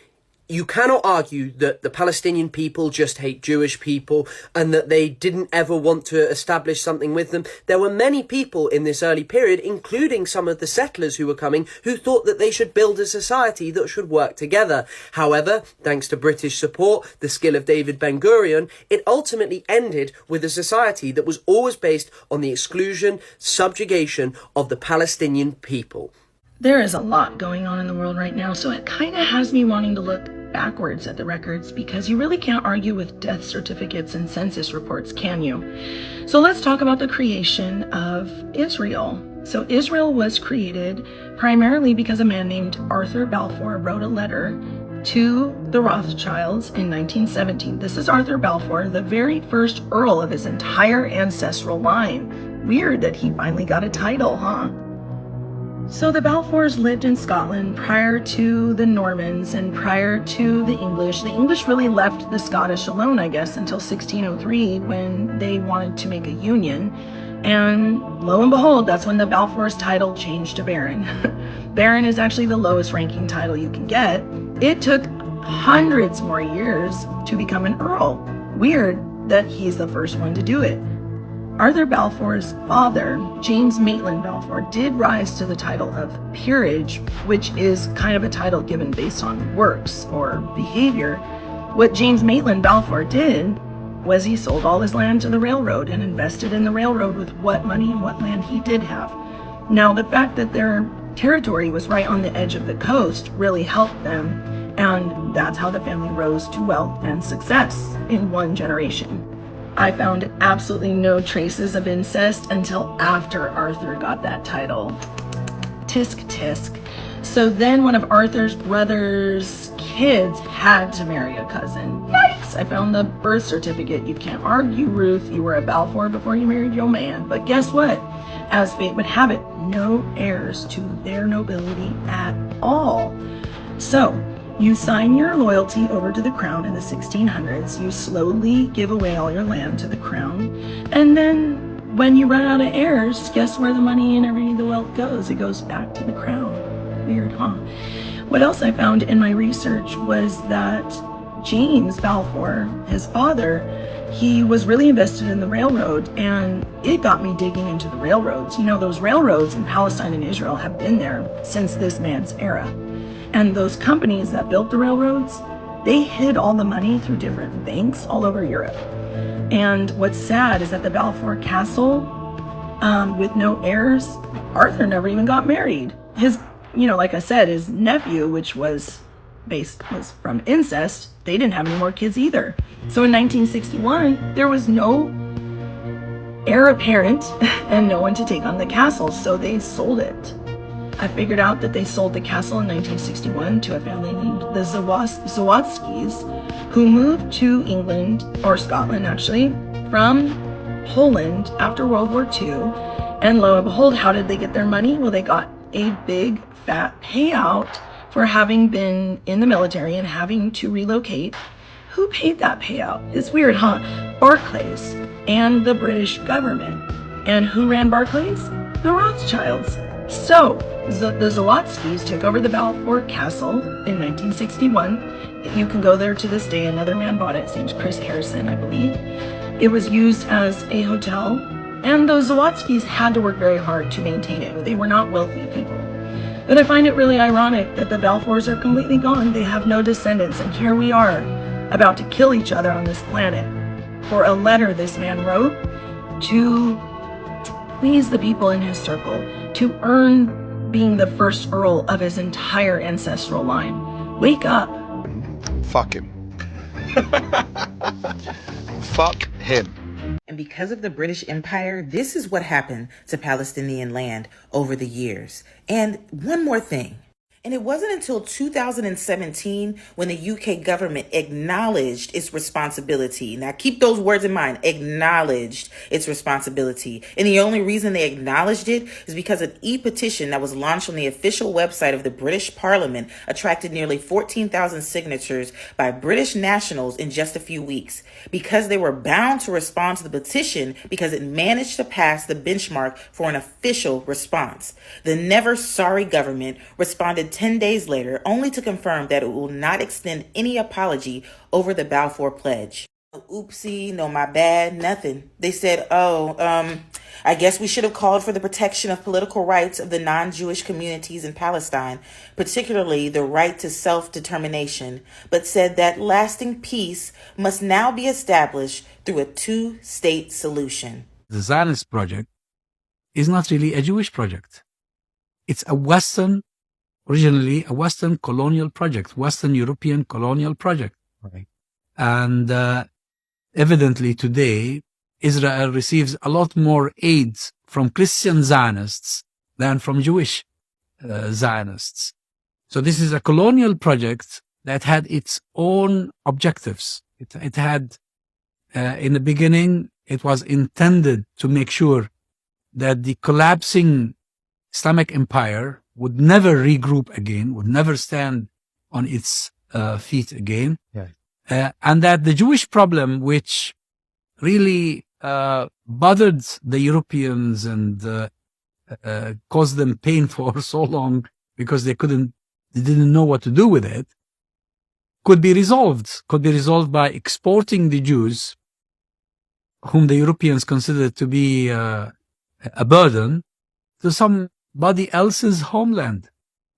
You cannot argue that the Palestinian people just hate Jewish people and that they didn't ever want to establish something with them. There were many people in this early period, including some of the settlers who were coming, who thought that they should build a society that should work together. However, thanks to British support, the skill of David Ben-Gurion, it ultimately ended with a society that was always based on the exclusion, subjugation of the Palestinian people. There is a lot going on in the world right now, so it kind of has me wanting to look backwards at the records, because you really can't argue with death certificates and census reports, can you? So let's talk about the creation of Israel. So Israel was created primarily because a man named Arthur Balfour wrote a letter to the Rothschilds in 1917. This is Arthur Balfour, the very first Earl of his entire ancestral line. Weird that he finally got a title, huh? So the Balfours lived in Scotland prior to the Normans and prior to the English. The English really left the Scottish alone, I guess, until 1603 when they wanted to make a union. And lo and behold, that's when the Balfour's title changed to Baron. Baron is actually the lowest ranking title you can get. It took hundreds more years to become an Earl. Weird that he's the first one to do it. Arthur Balfour's father, James Maitland Balfour, did rise to the title of peerage, which is kind of a title given based on works or behavior. What James Maitland Balfour did was he sold all his land to the railroad and invested in the railroad with what money and what land he did have. Now, the fact that their territory was right on the edge of the coast really helped them, and that's how the family rose to wealth and success in one generation. I found absolutely no traces of incest until after Arthur got that title. Tisk tisk. So then one of Arthur's brother's kids had to marry a cousin. Yikes! I found the birth certificate. You can't argue, Ruth. You were a Balfour before you married your man. But guess what? As fate would have it, no heirs to their nobility at all. So, you sign your loyalty over to the crown in the 1600s. You slowly give away all your land to the crown. And then when you run out of heirs, guess where the money and everything, the wealth goes? It goes back to the crown. Weird, huh? What else I found in my research was that James Balfour, his father, he was really invested in the railroad, and it got me digging into the railroads. You know, those railroads in Palestine and Israel have been there since this man's era. And those companies that built the railroads, they hid all the money through different banks all over Europe. And what's sad is that the Balfour Castle, with no heirs, Arthur never even got married. His, like I said, his nephew, which was from incest, they didn't have any more kids either. So in 1961, there was no heir apparent and no one to take on the castle, so they sold it. I figured out that they sold the castle in 1961 to a family named the Zawadzkis, who moved to England, or Scotland actually, from Poland after World War II. And lo and behold, how did they get their money? Well, they got a big fat payout for having been in the military and having to relocate. who paid that payout? It's weird, huh? Barclays and the British government. And who ran Barclays? The Rothschilds. So, the Zawadzkis took over the Balfour Castle in 1961. You can go there to this day. Another man bought it. His name's Chris Harrison, I believe. It was used as a hotel, and those Zawadzkis had to work very hard to maintain it. They were not wealthy people. But I find it really ironic that the Balfours are completely gone. They have no descendants, and here we are, about to kill each other on this planet for a letter this man wrote to please the people in his circle, to earn being the first Earl of his entire ancestral line. Wake up. Fuck him. Fuck him. And because of the British Empire, this is what happened to Palestinian land over the years. And one more thing. And it wasn't until 2017 when the UK government acknowledged its responsibility. Now, keep those words in mind, acknowledged its responsibility. And the only reason they acknowledged it is because an e-petition that was launched on the official website of the British Parliament attracted nearly 14,000 signatures by British nationals in just a few weeks. Because they were bound to respond to the petition because it managed to pass the benchmark for an official response. The never sorry government responded 10 days later, only to confirm that it will not extend any apology over the Balfour Pledge. Oopsie, no, my bad, nothing. They said, I guess we should have called for the protection of political rights of the non-Jewish communities in Palestine, particularly the right to self-determination, but said that lasting peace must now be established through a two-state solution. The Zionist project is not really a Jewish project. It's originally a Western colonial project, Western European colonial project. Right. And evidently today, Israel receives a lot more aid from Christian Zionists than from Jewish Zionists. So this is a colonial project that had its own objectives. It had, in the beginning, it was intended to make sure that the collapsing Islamic empire would never regroup again, would never stand on its feet again. Yeah. And that the Jewish problem, which really bothered the Europeans and caused them pain for so long because they didn't know what to do with it, could be resolved by exporting the Jews, whom the Europeans considered to be a burden, to somebody else's homeland.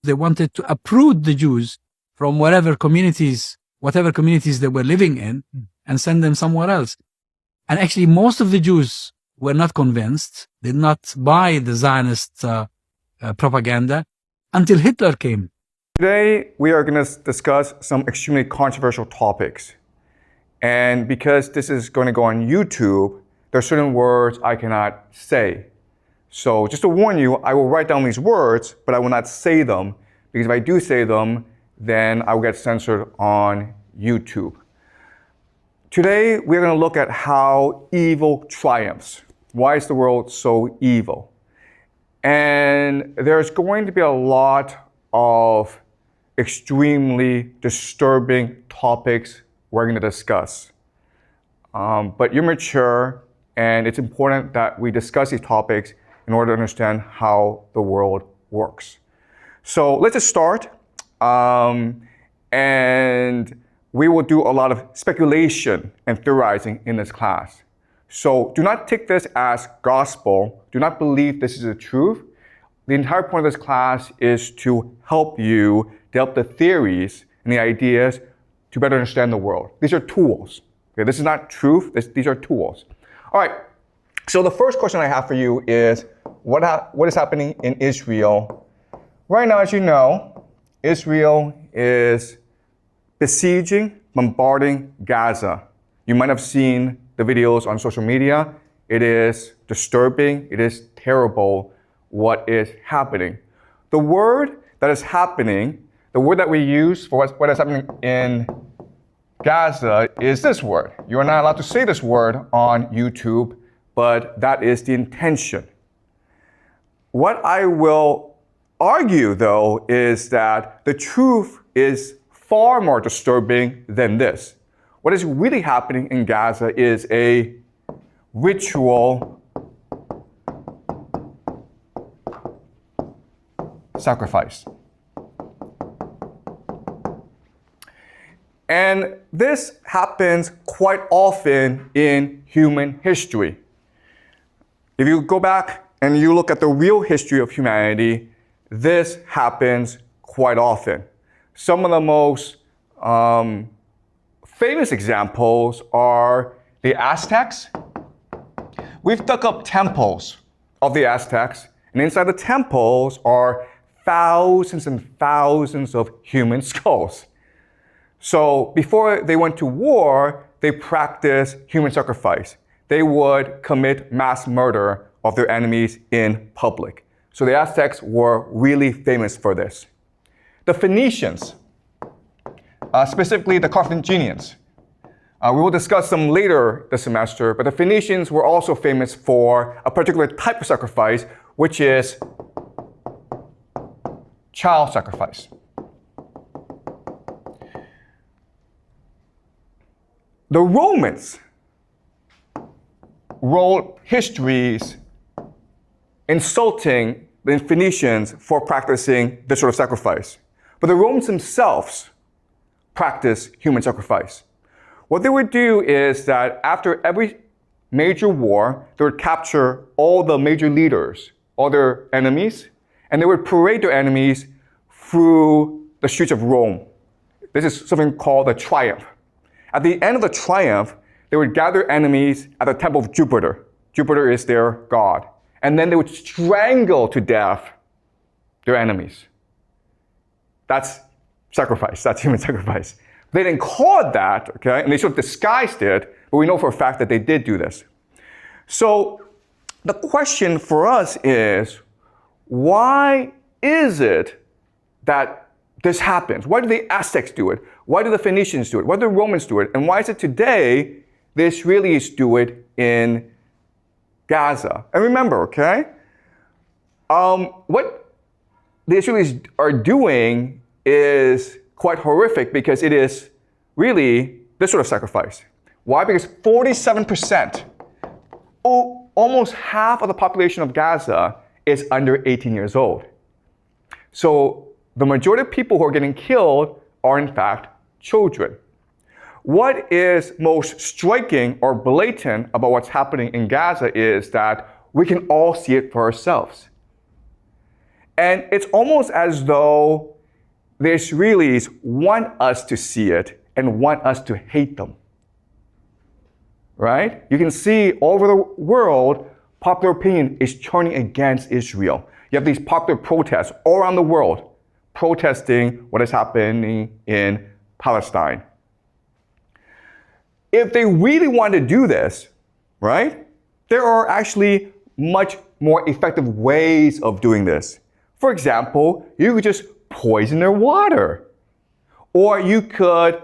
They wanted to uproot the Jews from whatever communities they were living in and send them somewhere else. And actually, most of the Jews were not convinced, did not buy the Zionist propaganda until Hitler came. Today, we are going to discuss some extremely controversial topics. And because this is going to go on YouTube, there are certain words I cannot say. So just to warn you, I will write down these words, but I will not say them, because if I do say them, then I will get censored on YouTube. Today, we're going to look at how evil triumphs. Why is the world so evil? And there's going to be a lot of extremely disturbing topics we're going to discuss. But you're mature, and it's important that we discuss these topics in order to understand how the world works. So let's just start. And we will do a lot of speculation and theorizing in this class. So do not take this as gospel. Do not believe this is the truth. The entire point of this class is to help you develop the theories and the ideas to better understand the world. These are tools. Okay, this is not truth. These are tools. All right. So the first question I have for you is, what is happening in Israel? Right now, as you know, Israel is besieging, bombarding Gaza. You might have seen the videos on social media. It is disturbing. It is terrible what is happening. The word that is happening, the word that we use for what is happening in Gaza is this word. You are not allowed to say this word on YouTube, but that is the intention. What I will argue, though, is that the truth is far more disturbing than this. What is really happening in Gaza is a ritual sacrifice. And this happens quite often in human history. If you go back and you look at the real history of humanity, this happens quite often. Some of the most famous examples are the Aztecs. We've dug up temples of the Aztecs, and inside the temples are thousands and thousands of human skulls. So before they went to war, they practiced human sacrifice. They would commit mass murder of their enemies in public. So the Aztecs were really famous for this. The Phoenicians, specifically the Carthaginians, we will discuss them later this semester, but the Phoenicians were also famous for a particular type of sacrifice, which is child sacrifice. The Romans wrote histories insulting the Phoenicians for practicing this sort of sacrifice. But the Romans themselves practiced human sacrifice. What they would do is that after every major war, they would capture all the major leaders, all their enemies, and they would parade their enemies through the streets of Rome. This is something called the triumph. At the end of the triumph, they would gather enemies at the temple of Jupiter. Jupiter is their god. And then they would strangle to death their enemies. That's sacrifice. That's human sacrifice. They didn't call it that, okay? And they sort of disguised it, but we know for a fact that they did do this. So the question for us is, why is it that this happens? Why do the Aztecs do it? Why do the Phoenicians do it? Why do the Romans do it? And why is it today the Israelis do it in Gaza? And remember, okay, what the Israelis are doing is quite horrific because it is really this sort of sacrifice. Why? Because 47%, almost half of the population of Gaza is under 18 years old. So the majority of people who are getting killed are in fact children. What is most striking or blatant about what's happening in Gaza is that we can all see it for ourselves. And it's almost as though the Israelis want us to see it and want us to hate them. Right? You can see all over the world, popular opinion is turning against Israel. You have these popular protests all around the world protesting what is happening in Palestine. If they really want to do this, right, there are actually much more effective ways of doing this. For example, you could just poison their water. Or you could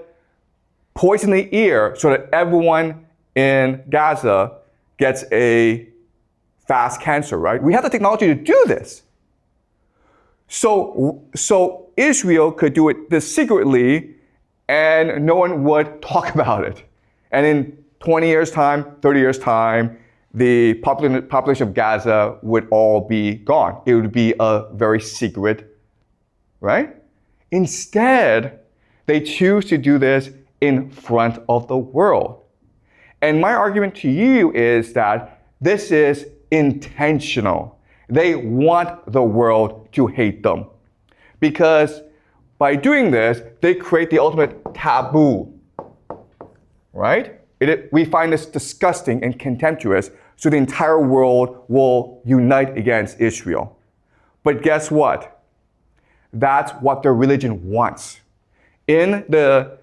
poison the air so that everyone in Gaza gets a fast cancer, right? We have the technology to do this. So Israel could do it this secretly and no one would talk about it. And in 20 years' time, 30 years' time, the population of Gaza would all be gone. It would be a very secret, right? Instead, they choose to do this in front of the world. And my argument to you is that this is intentional. They want the world to hate them. Because by doing this, they create the ultimate taboo. Right? We find this disgusting and contemptuous, so the entire world will unite against Israel. But guess what? That's what their religion wants. In the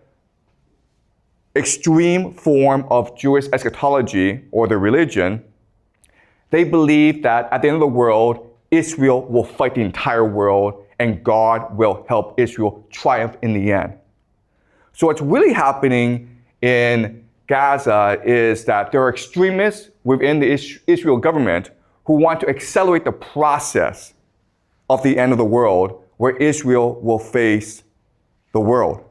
extreme form of Jewish eschatology, or their religion, they believe that at the end of the world, Israel will fight the entire world and God will help Israel triumph in the end. So what's really happening in Gaza is that there are extremists within the Israel government who want to accelerate the process of the end of the world where Israel will face the world.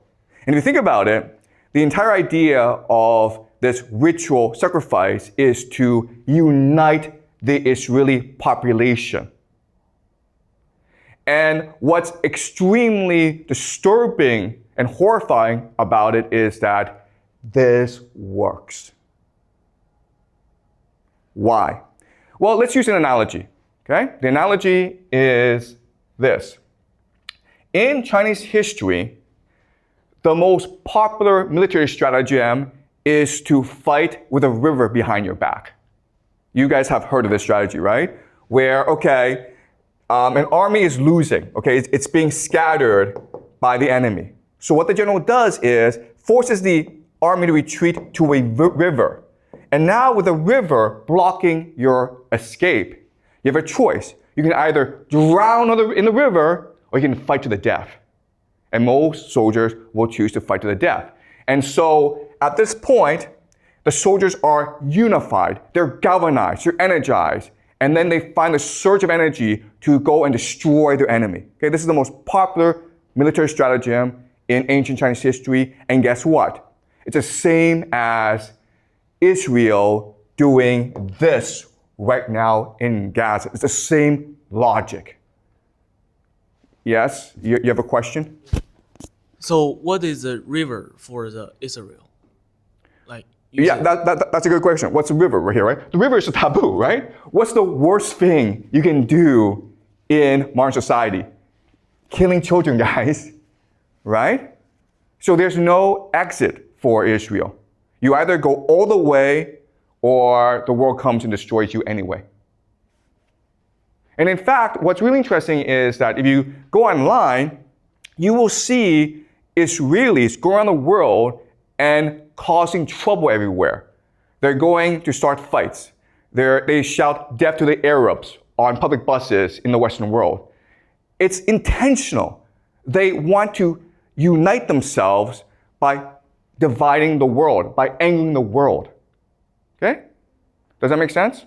And if you think about it, The entire idea of this ritual sacrifice is to unite the Israeli population. And what's extremely disturbing and horrifying about it is that this works. Why? Well, let's use an analogy. Okay? The analogy is this. In Chinese history, the most popular military stratagem is to fight with a river behind your back. You guys have heard of this strategy, right? Where, an army is losing, it's being scattered by the enemy. So what the general does is forces the army to retreat to a river. And now with the river blocking your escape, you have a choice. You can either drown in the river or you can fight to the death. And most soldiers will choose to fight to the death. And so at this point, the soldiers are unified, they're galvanized, they're energized, and then they find a surge of energy to go and destroy their enemy. This is the most popular military stratagem in ancient Chinese history, and guess what? It's the same as Israel doing this right now in Gaza. It's the same logic. Yes? You have a question? So what is the river for the Israel? That's a good question. What's a river right here, right? The river is a taboo, right? What's the worst thing you can do in modern society? Killing children, guys, right? So there's no exit for Israel. You either go all the way or the world comes and destroys you anyway. And in fact, what's really interesting is that if you go online, you will see Israelis go around the world and causing trouble everywhere. They're going to start fights. They shout death to the Arabs on public buses in the Western world. It's intentional. They want to unite themselves by dividing the world, by angering the world. Okay? Does that make sense?